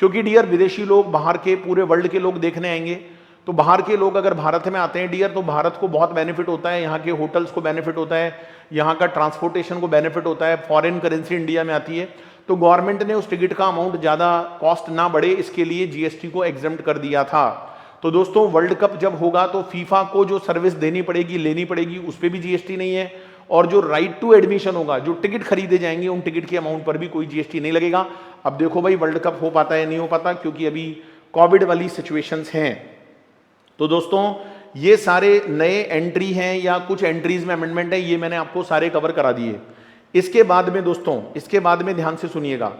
क्योंकि डियर विदेशी लोग, बाहर के पूरे वर्ल्ड के लोग देखने आएंगे, तो बाहर के लोग अगर भारत में आते हैं डियर तो भारत को बहुत बेनिफिट होता है, यहाँ के होटल्स को बेनिफिट होता है, यहाँ का ट्रांसपोर्टेशन को बेनिफिट होता है, फॉरेन करेंसी इंडिया में आती है। तो गवर्नमेंट ने उस टिकट का अमाउंट ज़्यादा कॉस्ट ना बढ़े इसके लिए जीएसटी को एग्जम्प्ट कर दिया था। तो दोस्तों वर्ल्ड कप जब होगा तो फीफा को जो सर्विस देनी पड़ेगी, लेनी पड़ेगी, उस पर भी जीएसटी नहीं है, और जो राइट टू एडमिशन होगा, जो टिकट खरीदे जाएंगे, उन टिकट के अमाउंट पर भी कोई जीएसटी नहीं लगेगा। अब देखो भाई वर्ल्ड कप हो पाता है नहीं हो पाता, क्योंकि अभी कोविड वाली सिचुएशंस हैं। तो दोस्तों ये सारे नए एंट्री हैं या कुछ एंट्रीज में अमेंडमेंट है, ये मैंने आपको सारे कवर करा दिए। इसके बाद में दोस्तों, इसके बाद में ध्यान से सुनिएगा,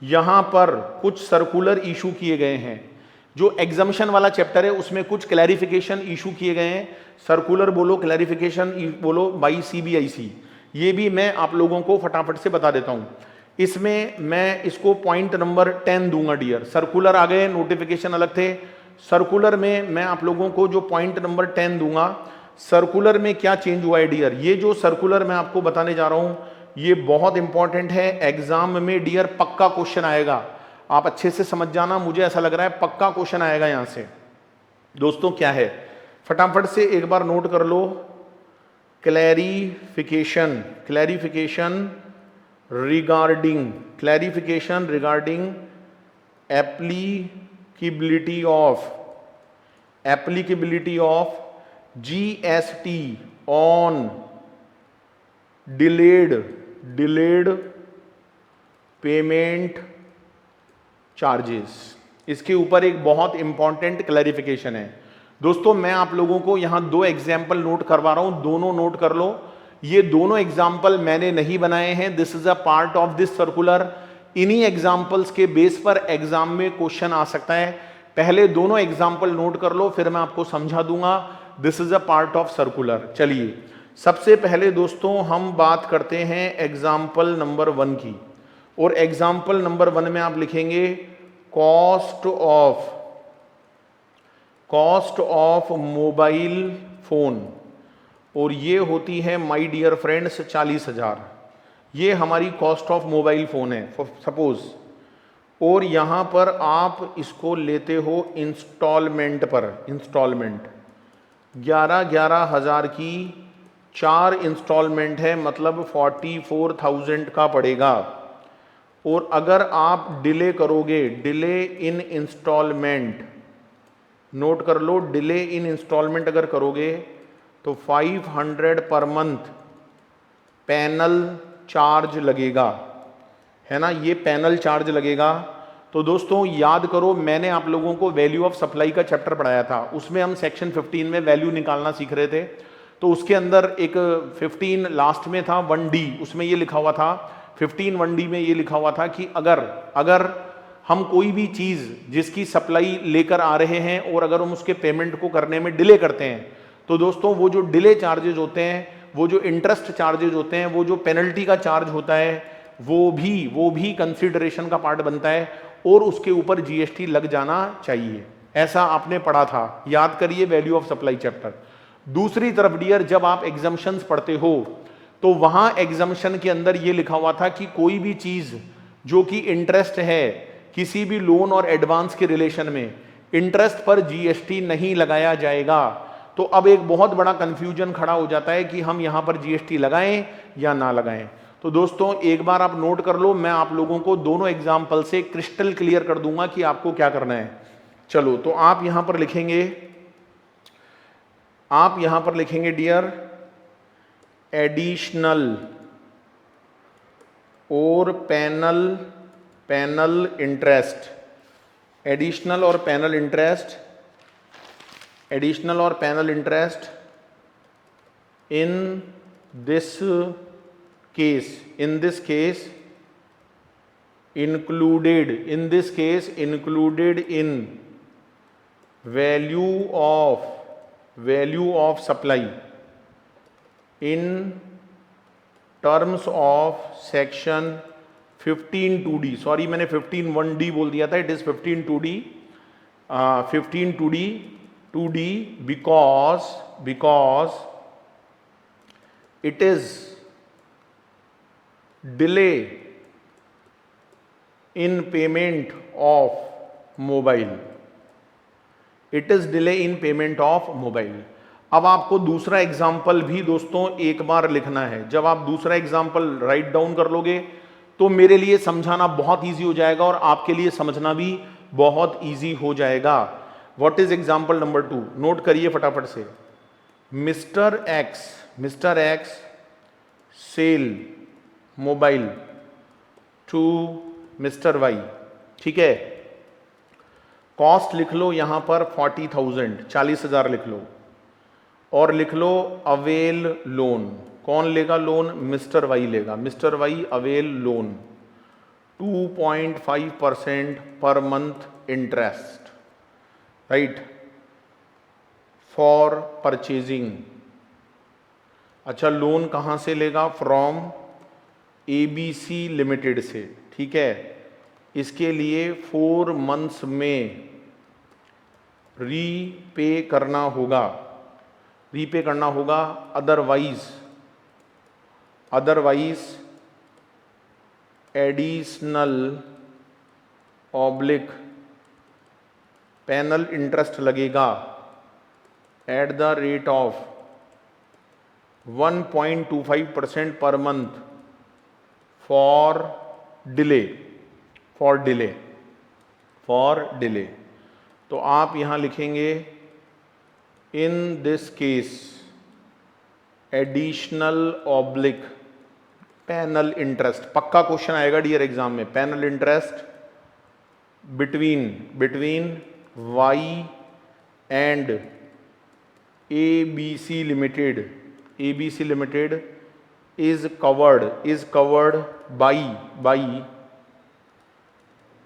यहां पर कुछ सर्कुलर इशू किए गए हैं। जो एग्जम्पशन वाला चैप्टर है उसमें कुछ क्लैरिफिकेशन इशू किए गए हैं, सर्कुलर बोलो, क्लैरिफिकेशन बोलो, बाई सीबीआईसी। ये भी मैं आप लोगों को फटाफट से बता देता हूं। इसमें मैं इसको पॉइंट नंबर 10 दूंगा डियर। सर्कुलर आ गए, नोटिफिकेशन अलग थे, सर्कुलर में मैं आप लोगों को जो पॉइंट नंबर 10 दूंगा, सर्कुलर में क्या चेंज हुआ है डियर। ये जो सर्कुलर मैं आपको बताने जा रहा हूं ये बहुत इंपॉर्टेंट है, एग्जाम में डियर पक्का क्वेश्चन आएगा, आप अच्छे से समझ जाना, मुझे ऐसा लग रहा है पक्का क्वेश्चन आएगा यहां से। दोस्तों क्या है, फटाफट से एक बार नोट कर लो, clarification regarding applicability of GST on delayed payment charges. इसके ऊपर एक बहुत इंपॉर्टेंट क्लैरिफिकेशन है। दोस्तों मैं आप लोगों को यहां 2 एग्जाम्पल नोट करवा रहा हूं, दोनों नोट कर लो। ये दोनों एग्जाम्पल मैंने नहीं बनाए हैं, this is a part of this circular. इन्हीं एग्जाम्पल्स के बेस पर एग्जाम में क्वेश्चन आ सकता है। पहले दोनों एग्जाम्पल नोट कर लो, फिर मैं आपको समझा दूंगा। This is a part of circular. चलिए सबसे पहले दोस्तों हम बात करते हैं एग्जाम्पल नंबर 1 की, और एग्जाम्पल नंबर 1 में आप लिखेंगे कॉस्ट ऑफ मोबाइल फोन, और ये होती है माय डियर फ्रेंड्स 40,000। ये हमारी कॉस्ट ऑफ मोबाइल फोन है सपोज, और यहां पर आप इसको लेते हो इंस्टॉलमेंट पर। इंस्टॉलमेंट 11,000 की 4 इंस्टॉलमेंट है, मतलब 44,000 का पड़ेगा। और अगर आप डिले करोगे, डिले इन इंस्टॉलमेंट, नोट कर लो, डिले इन इंस्टॉलमेंट अगर करोगे तो 500 पर मंथ पैनल चार्ज लगेगा, है ना, ये पैनल चार्ज लगेगा। तो दोस्तों याद करो, मैंने आप लोगों को वैल्यू ऑफ सप्लाई का चैप्टर पढ़ाया था, उसमें हम सेक्शन 15 में वैल्यू निकालना सीख रहे थे। तो उसके अंदर एक 15 लास्ट में था 1D, उसमें ये लिखा हुआ था 15 1D में ये लिखा हुआ था कि अगर हम कोई भी चीज जिसकी सप्लाई लेकर आ रहे हैं और अगर हम उसके पेमेंट को करने में डिले करते हैं, तो दोस्तों वो जो डिले चार्जेज होते हैं, वो जो इंटरेस्ट चार्जेज होते हैं, वो जो पेनल्टी का चार्ज होता है, वो भी कंसीडरेशन का पार्ट बनता है, और उसके ऊपर जीएसटी लग जाना चाहिए। ऐसा आपने पढ़ा था, याद करिए वैल्यू ऑफ सप्लाई चैप्टर। दूसरी तरफ डियर, जब आप एग्जम्पशंस पढ़ते हो तो वहां एग्जम्पशन के अंदर यह लिखा हुआ था कि कोई भी चीज जो कि इंटरेस्ट है, किसी भी लोन और एडवांस के रिलेशन में इंटरेस्ट पर जीएसटी नहीं लगाया जाएगा। तो अब एक बहुत बड़ा कंफ्यूजन खड़ा हो जाता है कि हम यहां पर जीएसटी लगाएं या ना लगाएं। तो दोस्तों एक बार आप नोट कर लो, मैं आप लोगों को दोनों एग्जाम्पल से क्रिस्टल क्लियर कर दूंगा कि आपको क्या करना है। चलो तो आप यहां पर लिखेंगे डियर एडिशनल और पैनल इंटरेस्ट, एडिशनल और panel interest in this case included in value of supply in terms of section 15(2)D, sorry मैंने 15(1)D बोल दिया था, it is 15(2)D because it is delay in payment of mobile, अब आपको दूसरा एग्जाम्पल भी दोस्तों एक बार लिखना है। जब आप दूसरा एग्जाम्पल राइट डाउन कर लोगे तो मेरे लिए समझाना बहुत इजी हो जाएगा और आपके लिए समझना भी बहुत इजी हो जाएगा। व्हाट इज एग्जाम्पल नंबर 2, नोट करिए फटाफट से। Mister X sell mobile to mister Y, ठीक है। कॉस्ट लिख लो यहां पर 40,000 लिख लो, और लिख लो अवेल लोन, कौन लेगा लोन, मिस्टर वाई लेगा, मिस्टर वाई अवेल लोन 2.5% पर month interest, right, for purchasing. अच्छा लोन कहां से लेगा, फ्रॉम एबीसी लिमिटेड से, ठीक है। इसके लिए 4 मंथ्स में रीपे करना होगा, otherwise additional oblique penal interest लगेगा एट द रेट ऑफ 1.25% पर मंथ फॉर डिले। तो आप यहां लिखेंगे in this case additional oblique penal interest, पक्का क्वेश्चन आएगा डियर एग्जाम में, penal interest between Y and ABC limited is covered by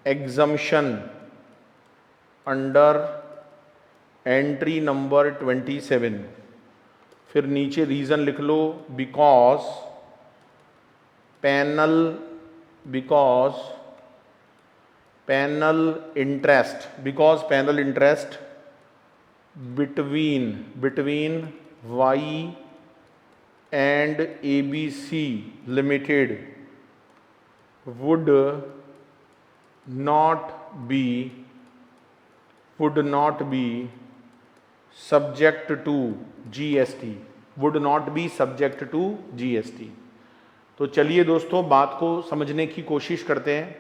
exemption under entry number 27, फिर नीचे रीजन लिख लो, because penal interest between Y and ABC Limited would not be subject to GST, तो चलिए दोस्तों बात को समझने की कोशिश करते हैं।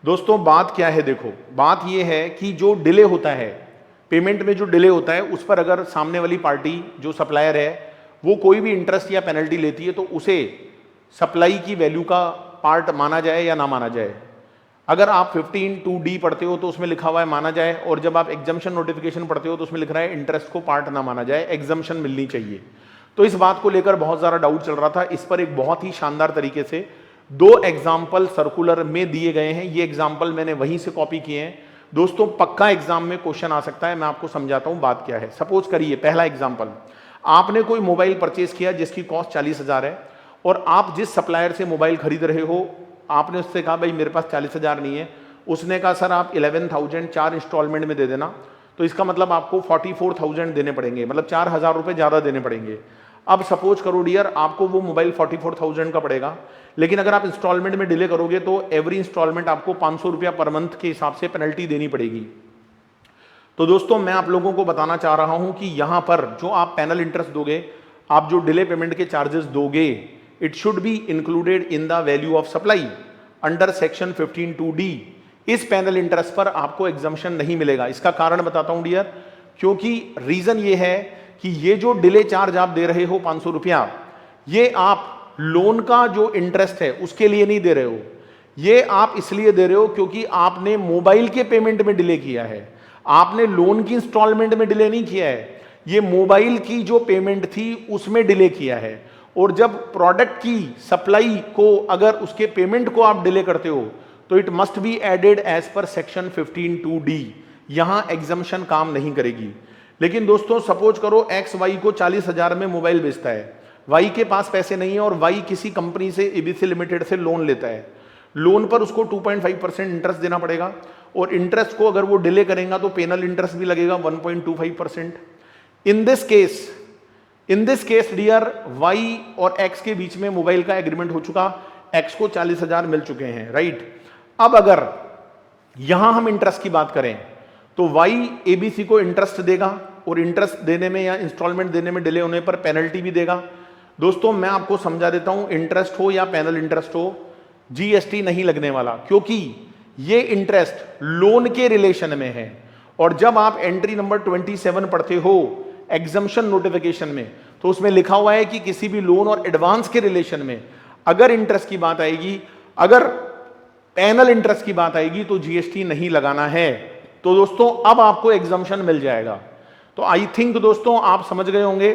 दोस्तों बात क्या है, देखो बात यह है कि जो डिले होता है पेमेंट में, जो डिले होता है उस पर अगर सामने वाली पार्टी जो सप्लायर है वो कोई भी इंटरेस्ट या पेनल्टी लेती है तो उसे सप्लाई की वैल्यू का पार्ट माना जाए या ना माना जाए। अगर आप 15(2)D पढ़ते हो तो उसमें लिखा हुआ है माना जाए, और जब आप एग्जम्पशन नोटिफिकेशन पढ़ते हो तो उसमें लिख रहा है इंटरेस्ट को पार्ट ना माना जाए, एग्जम्पशन मिलनी चाहिए। तो इस बात को लेकर बहुत सारा डाउट चल रहा था। इस पर एक बहुत ही शानदार तरीके से 2 एग्जाम्पल सर्कुलर में दिए गए हैं। ये एग्जाम्पल मैंने वहीं से कॉपी किए हैं। दोस्तों पक्का एग्जाम में क्वेश्चन आ सकता है, मैं आपको समझाता हूं बात क्या है। सपोज करिए पहला एग्जाम्पल, आपने कोई मोबाइल परचेज किया जिसकी कॉस्ट 40,000 है, और आप जिस सप्लायर से मोबाइल खरीद रहे हो आपने उससे कहा भाई मेरे पास 40,000 नहीं है। उसने कहा सर आप 11,000 4 इंस्टॉलमेंट में दे देना, तो इसका मतलब आपको 44,000 देने पड़ेंगे, मतलब 4,000 रुपये ज़्यादा देने पड़ेंगे। अब सपोज करो डियर आपको वो मोबाइल 44,000 का पड़ेगा, लेकिन अगर आप इंस्टॉलमेंट में डिले करोगे तो एवरी इंस्टॉलमेंट आपको 500 रुपया पर मंथ के हिसाब से पेनल्टी देनी पड़ेगी। तो दोस्तों मैं आप लोगों को बताना चाह रहा हूं कि यहां पर जो आप पैनल इंटरेस्ट दोगे, आप जो डिले पेमेंट के चार्जेस दोगे, it should be included in the value of supply under section 15(2)D। इस पैनल इंटरेस्ट पर आपको एग्जम्पशन नहीं मिलेगा। इसका कारण बताता हूं डियर, क्योंकि रीजन ये है कि ये जो डिले चार्ज आप दे रहे हो 500 रुपया, ये आप लोन का जो इंटरेस्ट है उसके लिए नहीं दे रहे हो, ये आप इसलिए दे रहे हो क्योंकि आपने मोबाइल के पेमेंट में डिले किया है, आपने लोन की इंस्टॉलमेंट में डिले नहीं किया है, ये मोबाइल की जो पेमेंट थी उसमें डिले किया है। और जब प्रोडक्ट की सप्लाई को अगर उसके पेमेंट को आप डिले करते हो तो it must be added as per section 15(2)D। यहां एग्जम्पशन काम नहीं करेगी। लेकिन दोस्तों सपोज करो एक्स वाई को 40,000 में मोबाइल बेचता है, वाई के पास पैसे नहीं है और वाई किसी कंपनी से एबीसी लिमिटेड से लोन लेता है। लोन पर उसको 2.5% इंटरेस्ट देना पड़ेगा, और इंटरेस्ट को अगर वो डिले करेगा तो पेनल इंटरेस्ट भी लगेगा 1.25%। In this case dear Y और एक्स के बीच में मोबाइल का एग्रीमेंट हो चुका, एक्स को 40,000 मिल चुके हैं, राइट। अब अगर यहां हम इंटरेस्ट की बात करें तो वाई एबीसी को इंटरेस्ट देगा, और इंटरेस्ट देने में या इंस्टॉलमेंट देने में डिले होने पर पेनल्टी भी देगा। दोस्तों मैं आपको समझा देता हूं, इंटरेस्ट हो या पैनल इंटरेस्ट हो, जीएसटी नहीं लगने वाला, क्योंकि ये इंटरेस्ट लोन के रिलेशन में है। और जब आप एंट्री नंबर 27 पढ़ते हो एग्जम्पशन नोटिफिकेशन में, तो उसमें लिखा हुआ है कि किसी भी लोन और एडवांस के रिलेशन में अगर इंटरेस्ट की बात आएगी, अगर पैनल इंटरेस्ट की बात आएगी तो जीएसटी नहीं लगाना है। तो दोस्तों अब आपको एग्जम्पशन मिल जाएगा। तो आई थिंक दोस्तों आप समझ गए होंगे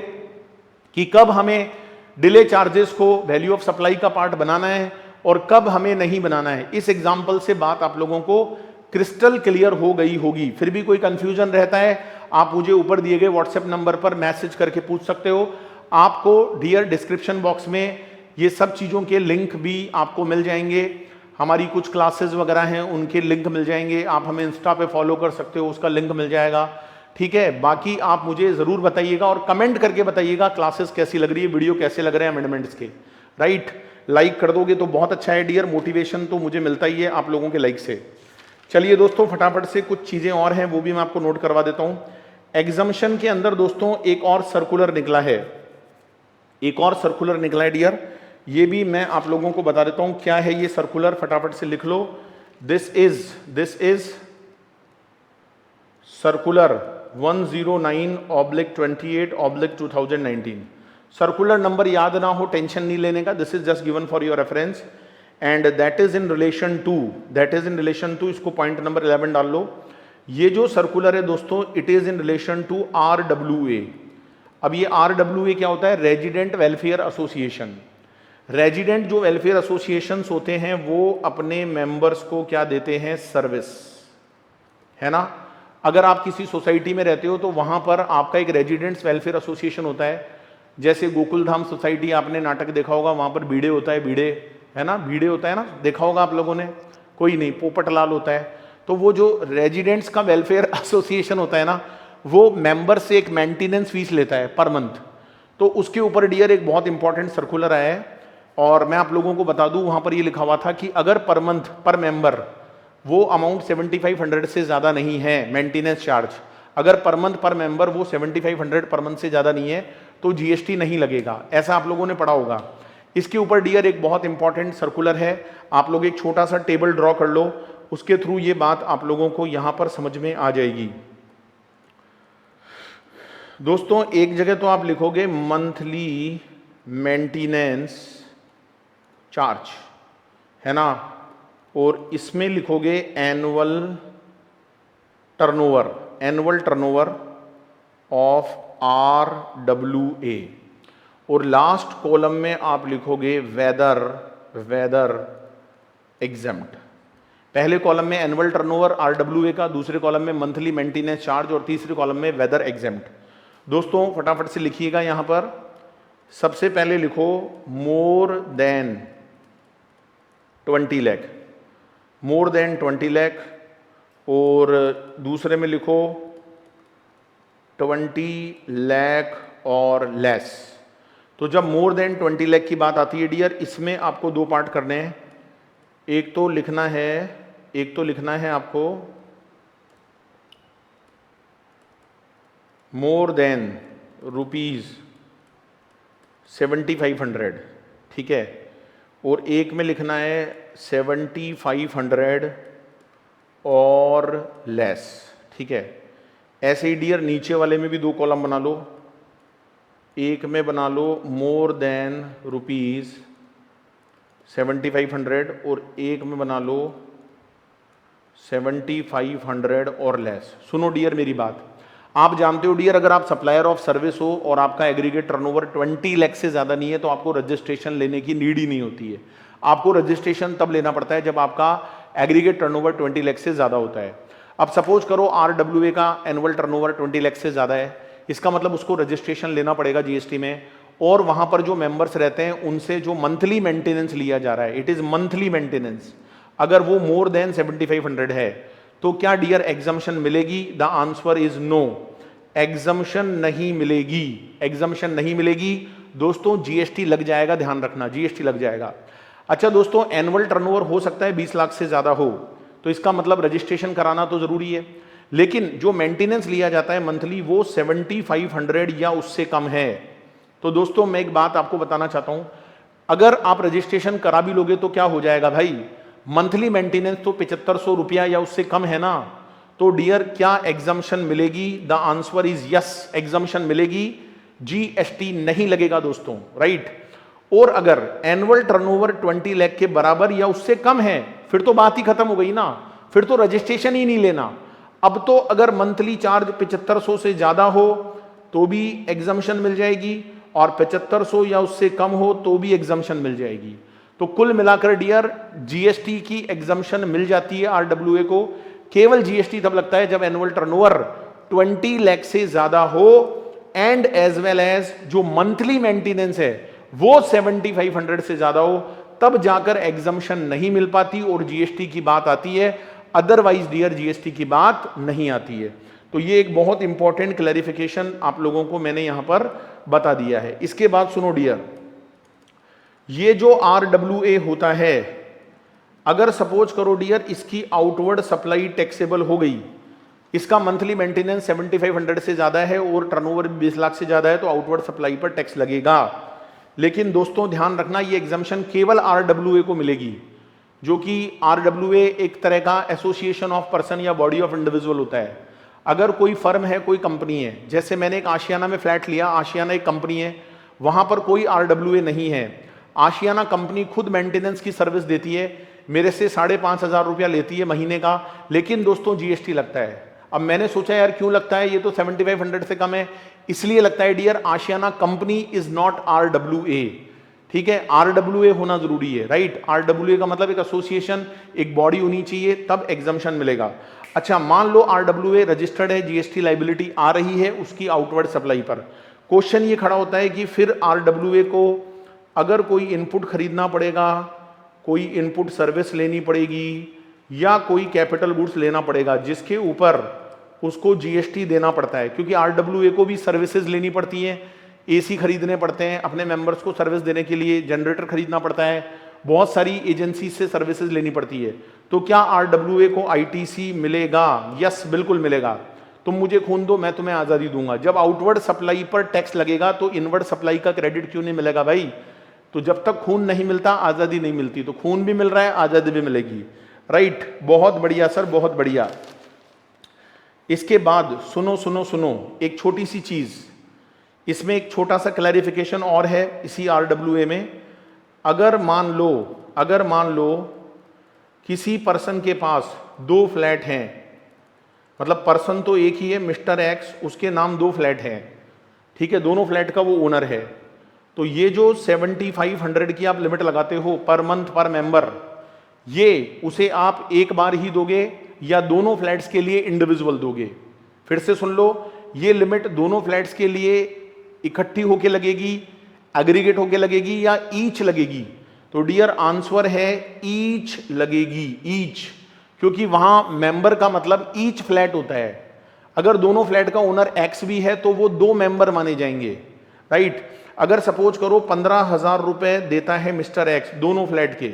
कि कब हमें डिले चार्जेस को वैल्यू ऑफ सप्लाई का पार्ट बनाना है और कब हमें नहीं बनाना है। इस एग्जाम्पल से बात आप लोगों को क्रिस्टल क्लियर हो गई होगी। फिर भी कोई कंफ्यूजन रहता है आप मुझे ऊपर दिए गए व्हाट्सएप नंबर पर मैसेज करके पूछ सकते हो। आपको डियर डिस्क्रिप्शन बॉक्स में ये सब चीज़ों के लिंक भी आपको मिल जाएंगे, हमारी कुछ क्लासेस वगैरह हैं उनके लिंक मिल जाएंगे, आप हमें इंस्टा पे फॉलो कर सकते हो, उसका लिंक मिल जाएगा, ठीक है। बाकी आप मुझे ज़रूर बताइएगा और कमेंट करके बताइएगा क्लासेस कैसी लग रही है, वीडियो कैसे लग रहे हैं अमेंडमेंट्स के, राइट। लाइक कर दोगे तो बहुत अच्छा है डियर, मोटिवेशन तो मुझे मिलता ही है आप लोगों के लाइक से। चलिए दोस्तों फटाफट से कुछ चीज़ें और हैं वो भी मैं आपको नोट करवा देता हूँ। एग्जम्पशन के अंदर दोस्तों एक और सर्कुलर निकला है, एक और सर्कुलर निकला है डियर, ये भी मैं आप लोगों को बता देता हूँ क्या है ये सर्कुलर, फटाफट से लिख लो। This is circular 109/28/2019। Circular number याद ना हो टेंशन नहीं लेने का, this is just given for your reference and that is in relation to, इसको पॉइंट नंबर 11 डाल लो। ये जो सर्कुलर है दोस्तों it is in relation to RWA। अब ये RWA क्या होता है? Resident welfare association. रेजिडेंट जो वेलफेयर एसोसिएशंस होते हैं वो अपने मेंबर्स को क्या देते हैं? सर्विस, है ना। अगर आप किसी सोसाइटी में रहते हो तो वहां पर आपका एक रेजिडेंट्स वेलफेयर एसोसिएशन होता है। जैसे गोकुल धाम सोसाइटी, आपने नाटक देखा होगा, वहां पर भिड़े होता है, भिड़े, है ना, भिड़े होता है ना, देखा होगा आप लोगों ने, कोई नहीं, पोपटलाल होता है। तो वो जो रेजिडेंट्स का वेलफेयर एसोसिएशन होता है ना, वो मेंबर से एक मेंटेनेंस फीस लेता है पर मंथ। तो उसके ऊपर डियर एक बहुत इंपॉर्टेंट सर्कुलर आया है, और मैं आप लोगों को बता दूं, वहां पर ये लिखा हुआ था कि अगर पर मंथ पर मेंबर वो अमाउंट 7500 से ज्यादा नहीं है मेंटेनेंस चार्ज, अगर पर मंथ पर मेंबर वो 7500 पर मंथ से ज्यादा नहीं है तो जीएसटी नहीं लगेगा। ऐसा आप लोगों ने पढ़ा होगा। इसके ऊपर डियर एक बहुत इंपॉर्टेंट सर्कुलर है, आप लोग एक छोटा सा टेबल ड्रॉ कर लो, उसके थ्रू ये बात आप लोगों को यहां पर समझ में आ जाएगी। दोस्तों एक जगह तो आप लिखोगे मंथली मेंटेनेंस चार्ज, है ना, और इसमें लिखोगे annual turnover, annual turnover of RWA, और लास्ट कॉलम में आप लिखोगे वेदर एग्जेम्प्ट। पहले कॉलम में एनुअल टर्नओवर RWA का, दूसरे कॉलम में मंथली मेंटेनेंस चार्ज, और तीसरे कॉलम में वेदर एग्जेम्प्ट। दोस्तों फटाफट से लिखिएगा, यहां पर सबसे पहले लिखो more than 20 lakh, more than 20 lakh, और दूसरे में लिखो 20 लाख और लेस। तो जब मोर देन 20 लाख की बात आती है डियर, इसमें आपको दो पार्ट करने हैं। एक तो लिखना है आपको मोर देन ₹7500, ठीक है, और एक में लिखना है 7500 और लेस, ठीक है। ऐसे ही डियर नीचे वाले में भी दो कॉलम बना लो, एक में बना लो मोर देन ₹7500 और एक में बना लो 7500 और लेस। सुनो डियर मेरी बात, आप जानते हो डियर, अगर आप सप्लायर ऑफ सर्विस हो और आपका एग्रीगेट टर्नओवर 20 लाख से ज्यादा नहीं है तो आपको रजिस्ट्रेशन लेने की नीड ही नहीं होती है। आपको रजिस्ट्रेशन तब लेना पड़ता है जब आपका एग्रीगेट टर्नओवर 20 लाख से ज्यादा होता है। अब सपोज करो RWA का एनुअल टर्नओवर 20 लाख से ज्यादा है, इसका मतलब उसको रजिस्ट्रेशन लेना पड़ेगा जीएसटी में, और वहां पर जो मेंबर्स रहते हैं उनसे जो मंथली मेंटेनेंस लिया जा रहा है, इट इज मंथली मेंटेनेंस, अगर वो मोर देन 7500 है तो क्या डियर एग्जम्पशन मिलेगी? The answer is no, exemption नहीं मिलेगी, एग्जम्पशन नहीं मिलेगी। दोस्तों जीएसटी लग जाएगा, ध्यान रखना, जीएसटी लग जाएगा। अच्छा दोस्तों, एनुअल टर्नओवर हो सकता है 20 लाख से ज्यादा हो, तो इसका मतलब रजिस्ट्रेशन कराना तो जरूरी है, लेकिन जो मेंटेनेंस लिया जाता है मंथली वो 7500 या उससे कम है। तो दोस्तों मैं एक बात आपको बताना चाहता हूं, अगर आप रजिस्ट्रेशन करा भी लोगे तो क्या हो जाएगा भाई, मंथली मेंटेनेंस तो 7500 रुपया या उससे कम है ना, तो डियर क्या एग्जम्पशन मिलेगी? The answer is yes, exemption मिलेगी, जीएसटी नहीं लगेगा दोस्तों, राइट। और अगर एनुअल टर्नओवर 20 लाख के बराबर या उससे कम है फिर तो बात ही खत्म हो गई ना, फिर तो रजिस्ट्रेशन ही नहीं लेना। अब तो अगर मंथली चार्ज 7500 से ज्यादा हो तो भी एग्जम्पशन मिल जाएगी, और 7500 या उससे कम हो तो भी एग्जम्पशन मिल जाएगी। तो कुल मिलाकर डियर जीएसटी की एग्जम्पशन मिल जाती है RWA को। केवल जीएसटी तब लगता है जब एनुअल टर्नओवर 20 लाख से ज्यादा हो, एंड एज वेल एज जो मंथली मेंटेनेंस है वो 7500 से ज्यादा हो, तब जाकर एग्जम्पशन नहीं मिल पाती और जीएसटी की बात आती है, अदरवाइज डियर जीएसटी की बात नहीं आती है। तो ये एक बहुत इंपॉर्टेंट क्लैरिफिकेशन आप लोगों को मैंने यहां पर बता दिया है। इसके बाद सुनो डियर, ये जो RWA होता है, अगर सपोज करो डियर इसकी आउटवर्ड सप्लाई टैक्सेबल हो गई, इसका मंथली मेंटेनेंस 7500 से ज्यादा है और टर्नओवर 20 लाख से ज्यादा है, तो आउटवर्ड सप्लाई पर टैक्स लगेगा। लेकिन दोस्तों ध्यान रखना, ये एग्जम्पशन केवल RWA को मिलेगी, जो कि RWA एक तरह का एसोसिएशन ऑफ पर्सन या बॉडी ऑफ इंडिविजुअल होता है। अगर कोई फर्म है, कोई कंपनी है, जैसे मैंने एक आशियाना में फ्लैट लिया, आशियाना एक कंपनी है, वहां पर कोई RWA नहीं है, आशियाना कंपनी खुद मेंटेनेंस की सर्विस देती है, मेरे से 5500 रुपया लेती है महीने का, लेकिन दोस्तों जीएसटी लगता है। अब मैंने सोचा यार क्यों लगता है, ये तो 7500 से कम है, इसलिए लगता है dear Ashiana company is not RWA, ठीक है, RWA होना जरूरी है, राइट। RWA का मतलब एक एसोसिएशन, एक बॉडी होनी चाहिए, तब एग्जम्पशन मिलेगा। अच्छा, मान लो RWA रजिस्टर्ड है, जीएसटी लाइबिलिटी आ रही है उसकी आउटवर्ड सप्लाई पर। क्वेश्चन ये खड़ा होता है कि फिर RWA को अगर कोई इनपुट खरीदना पड़ेगा, कोई इनपुट सर्विस लेनी पड़ेगी, या कोई कैपिटल गुड्स लेना पड़ेगा जिसके ऊपर उसको जीएसटी देना पड़ता है, क्योंकि RWA को भी सर्विसेज लेनी पड़ती हैं, एसी खरीदने पड़ते हैं अपने मेंबर्स को सर्विस देने के लिए, जनरेटर खरीदना पड़ता है, बहुत सारी एजेंसी से सर्विसेज लेनी पड़ती है। तो क्या RWA को ITC मिलेगा? यस, बिल्कुल मिलेगा। तुम मुझे खून दो, मैं तुम्हें आज़ादी दूंगा। जब आउटवर्ड सप्लाई पर टैक्स लगेगा तो इनवर्ड सप्लाई का क्रेडिट क्यों नहीं मिलेगा भाई? तो जब तक खून नहीं मिलता आज़ादी नहीं मिलती, तो खून भी मिल रहा है, आज़ादी भी मिलेगी, राइट। बहुत बढ़िया सर, बहुत बढ़िया। इसके बाद सुनो सुनो सुनो, एक छोटी सी चीज, इसमें एक छोटा सा क्लैरिफिकेशन और है इसी RWA में। अगर मान लो किसी पर्सन के पास 2 फ्लैट हैं, मतलब पर्सन तो एक ही है, मिस्टर एक्स, उसके नाम 2 फ्लैट हैं, ठीक है, दोनों फ्लैट का वो ओनर है, तो ये जो 7500 की आप लिमिट लगाते हो पर मंथ पर मेंबर, ये उसे आप एक बार ही दोगे या दोनों फ्लैट्स के लिए इंडिविजुअल दोगे? फिर से सुन लो, ये लिमिट दोनों फ्लैट्स के लिए इकट्ठी होके लगेगी, एग्रीगेट होके लगेगी, या ईच लगेगी? तो डियर आंसर है ईच लगेगी, ईच, क्योंकि वहां मेंबर का मतलब ईच फ्लैट होता है। अगर दोनों फ्लैट का ओनर एक्स भी है तो वो 2 मेंबर माने जाएंगे, राइट। अगर सपोज करो 15,000 रुपए देता है मिस्टर एक्स दोनों फ्लैट के,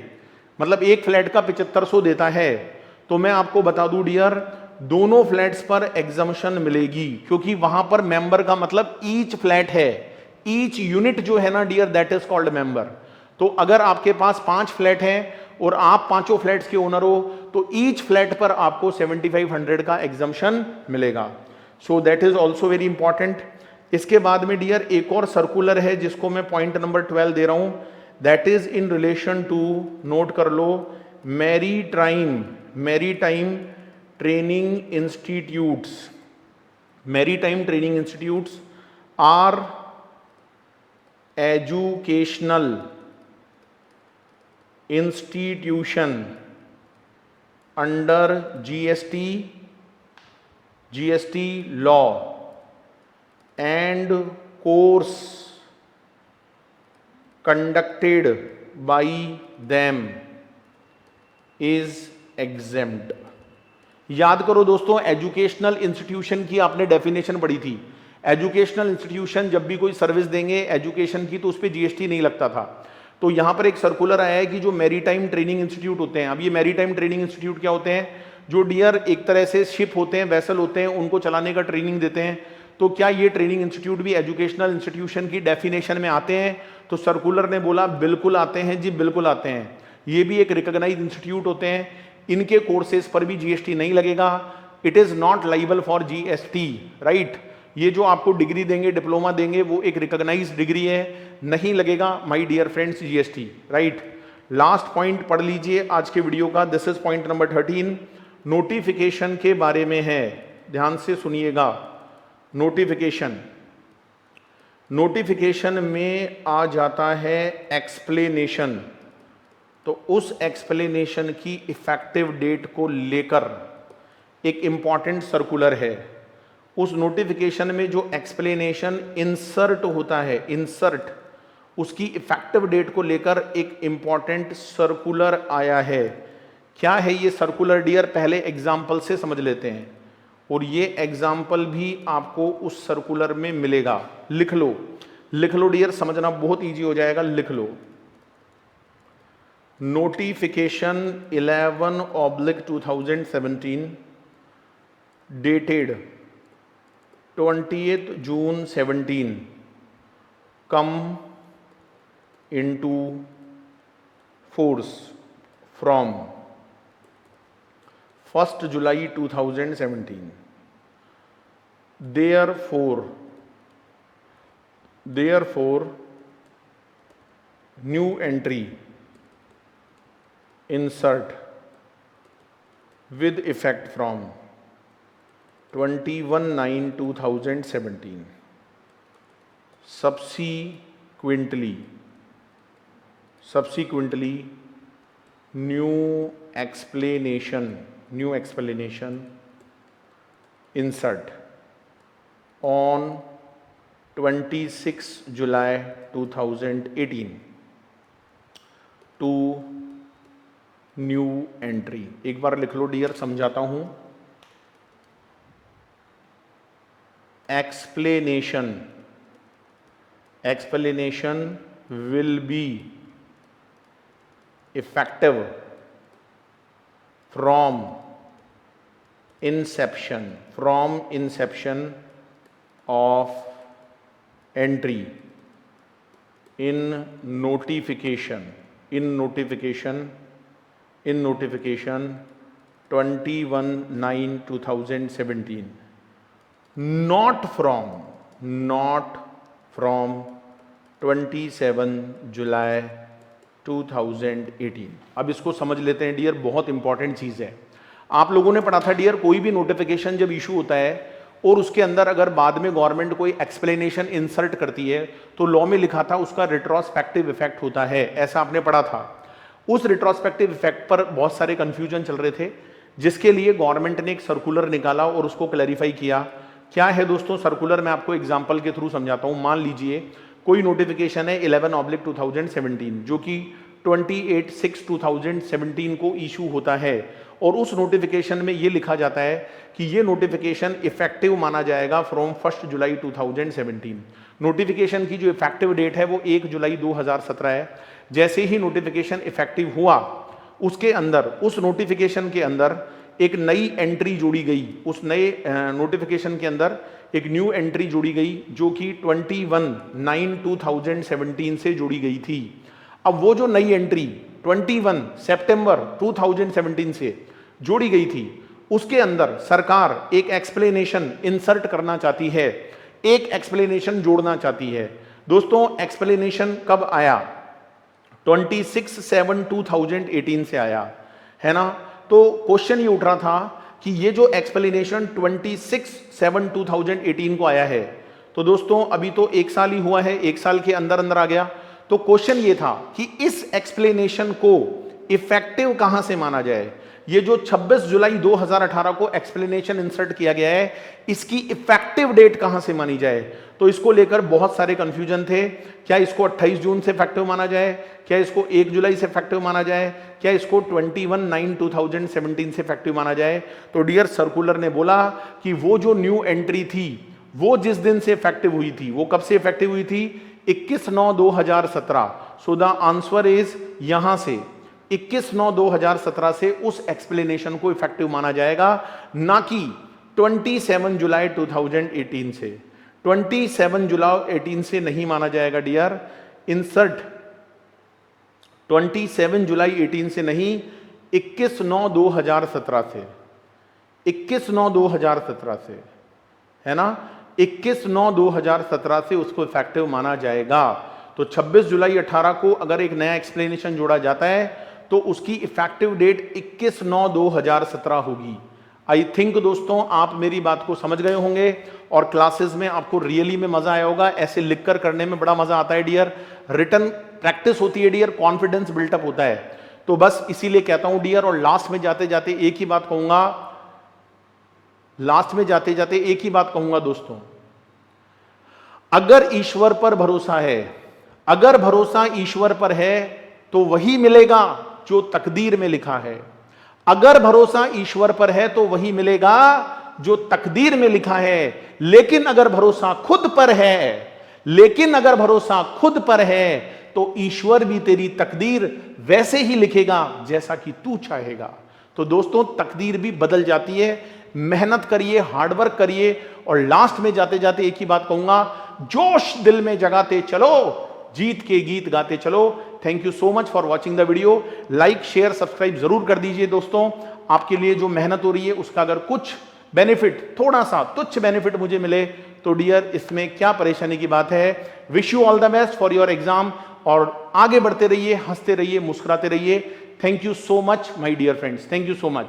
मतलब एक फ्लैट का 7500 देता है, तो मैं आपको बता दूं डियर, दोनों फ्लैट्स पर एग्जम्पशन मिलेगी, क्योंकि वहां पर मेंबर का मतलब ईच फ्लैट है, ईच यूनिट जो है ना dear, that is called member. तो अगर आपके पास 5 फ्लैट हैं और आप पांचों फ्लैट्स के ओनर हो, तो ईच फ्लैट पर आपको 7500 का एग्जम्पशन मिलेगा। So that is also very important. इसके बाद में डियर एक और सर्कुलर है जिसको मैं पॉइंट नंबर 12 दे रहा हूं, that is in relation to, note कर लो, maritime training institutes. Maritime training institutes are educational institution under GST law and course conducted by them is exempt। याद करो दोस्तों, एजुकेशनल इंस्टीट्यूशन की आपने डेफिनेशन पढ़ी थी। एजुकेशनल इंस्टीट्यूशन जब भी कोई सर्विस देंगे एजुकेशन की, तो उस पर जीएसटी नहीं लगता था। तो यहां पर एक सर्कुलर आया है कि जो मैरीटाइम ट्रेनिंग इंस्टीट्यूट होते हैं, अब ये मैरीटाइम ट्रेनिंग इंस्टीट्यूट क्या होते हैं? जो डियर एक तरह से शिप होते हैं, वेसल होते हैं, उनको चलाने का ट्रेनिंग देते हैं। तो क्या ये ट्रेनिंग इंस्टीट्यूट भी एजुकेशनल इंस्टीट्यूशन की डेफिनेशन में आते हैं? तो सर्कुलर ने बोला बिल्कुल आते हैं जी, बिल्कुल आते हैं। ये भी एक रिकॉग्नाइज्ड इंस्टीट्यूट होते हैं, इनके कोर्सेज पर भी जीएसटी नहीं लगेगा। It is not liable for GST, right. ये जो आपको डिग्री देंगे, डिप्लोमा देंगे, वो एक रिकॉग्नाइज्ड डिग्री है, नहीं लगेगा my dear friends GST, right. Last point पढ़ लीजिए आज के वीडियो का, this is point number 13, notification के बारे में है, ध्यान से सुनिएगा। नोटिफिकेशन में आ जाता है एक्सप्लेनेशन, तो उस एक्सप्लेनेशन की इफेक्टिव डेट को लेकर एक इंपॉर्टेंट सर्कुलर है। उस नोटिफिकेशन में जो एक्सप्लेनेशन इंसर्ट होता है, इंसर्ट, उसकी इफेक्टिव डेट को लेकर एक इंपॉर्टेंट सर्कुलर आया है। क्या है ये सर्कुलर डियर? पहले एग्जाम्पल से समझ लेते हैं, और ये एग्जाम्पल भी आपको उस सर्कुलर में मिलेगा। लिख लो डियर, समझना बहुत इजी हो जाएगा, लिख लो। Notification 11/2017 dated 20th June 17 come into force from 1st July 2017। therefore new entry insert with effect from 21/9/2017 subsequently subsequently new explanation insert on 26 July 2018 to new entry. एक बार लिख लो डियर, समझाता हूं। explanation will be effective from inception of entry in notification 21/9/2017, not from 27 जुलाई 2018। अब इसको समझ लेते हैं डियर, बहुत इंपॉर्टेंट चीज है। आप लोगों ने पढ़ा था डियर, कोई भी नोटिफिकेशन जब इशू होता है और उसके अंदर अगर बाद में गवर्नमेंट कोई एक्सप्लेनेशन इंसर्ट करती है तो लॉ में लिखा था उसका रिट्रोस्पेक्टिव इफेक्ट होता है, ऐसा आपने पढ़ा था। उस रिट्रोस्पेक्टिव इफेक्ट पर बहुत सारे कंफ्यूजन चल रहे थे, जिसके लिए गवर्नमेंट ने एक सर्कुलर निकाला और उसको क्लैरिफाई किया। क्या है दोस्तों सर्कुलर? मैं आपको एग्जांपल के थ्रू समझाता हूं। मान लीजिए कोई नोटिफिकेशन है 11/2017 जो कि 28/6/2017 को इशू होता है और उस नोटिफिकेशन में यह लिखा जाता है कि यह नोटिफिकेशन इफेक्टिव माना जाएगा फ्रॉम 1 जुलाई 2017। नोटिफिकेशन की जो इफेक्टिव डेट है वो 1 जुलाई 2017 है। जैसे ही नोटिफिकेशन इफेक्टिव हुआ उसके अंदर, उस नोटिफिकेशन के अंदर एक नई एंट्री जोड़ी गई। उस नए नोटिफिकेशन के अंदर एक न्यू एंट्री जोड़ी गई जो कि 21/9/2017 से जोड़ी गई थी। अब वो जो नई एंट्री 21 सितंबर 2017 से जोड़ी गई थी उसके अंदर सरकार एक एक्सप्लेनेशन इंसर्ट करना चाहती है, एक एक्सप्लेनेशन जोड़ना चाहती है। दोस्तों एक्सप्लेनेशन कब आया? 26/7/2018 से आया है ना। तो क्वेश्चन ये उठ रहा था कि ये जो एक्सप्लेनेशन 26/7/2018 को आया है, तो दोस्तों अभी तो एक साल ही हुआ है, एक साल के अंदर अंदर आ गया। तो क्वेश्चन ये था कि इस एक्सप्लेनेशन को इफेक्टिव कहां से माना जाए। ये जो 26 जुलाई 2018 को एक्सप्लेनेशन इंसर्ट किया गया है, इसकी इफेक्टिव डेट कहां से मानी जाए। तो इसको लेकर बहुत सारे कंफ्यूजन थे। क्या इसको 28 जून से इफेक्टिव माना जाए, क्या इसको 1 जुलाई से इफेक्टिव माना जाए, क्या इसको 21/9/2017 से इफेक्टिव माना जाए। तो डियर सर्कुलर ने बोला कि वो जो न्यू एंट्री थी वो जिस दिन से इफेक्टिव हुई थी, वो कब से इफेक्टिव हुई थी? 21/9/2017। सो द आंसर इज यहां से 21/9/2017 से उस एक्सप्लेनेशन को इफेक्टिव माना जाएगा, ना कि 27 जुलाई 2018 से। 27 जुलाई 18 से नहीं माना जाएगा डियर। इंसर्ट 27 जुलाई 18 से नहीं, 21/9/2017 से, 21/9/2017 से, है ना। 21/9/2017 से उसको इफेक्टिव माना जाएगा। तो 26 जुलाई 18 को अगर एक नया एक्सप्लेनेशन जोड़ा जाता है तो उसकी इफेक्टिव डेट 21/9/2017 होगी। आई थिंक दोस्तों आप मेरी बात को समझ गए होंगे और क्लासेस में आपको रियली में मजा आया होगा। ऐसे लिखकर करने में बड़ा मजा आता है डियर, रिटन प्रैक्टिस होती है डियर, कॉन्फिडेंस बिल्टअप होता है। तो बस इसीलिए कहता हूं डियर, और लास्ट में जाते जाते एक ही बात कहूंगा, दोस्तों, अगर ईश्वर पर भरोसा है, अगर भरोसा ईश्वर पर है तो वही मिलेगा जो तकदीर में लिखा है। अगर भरोसा ईश्वर पर है तो वही मिलेगा जो तकदीर में लिखा है। लेकिन अगर भरोसा खुद पर है तो ईश्वर भी तेरी तकदीर वैसे ही लिखेगा जैसा कि तू चाहेगा। तो दोस्तों तकदीर भी बदल जाती है। मेहनत करिए, हार्डवर्क करिए, और लास्ट में जाते जाते एक ही बात कहूंगा, जोश दिल में जगाते चलो, जीत के गीत गाते चलो। Thank you so much for watching the video. Like share subscribe जरूर कर दीजिए दोस्तों। आपके लिए जो मेहनत हो रही है उसका अगर कुछ बेनिफिट, थोड़ा सा तुच्छ बेनिफिट मुझे मिले तो डियर इसमें क्या परेशानी की बात है। Wish you all the best for your exam, और आगे बढ़ते रहिए, हंसते रहिए, मुस्कुराते रहिए। Thank you so much my dear friends, thank you so much.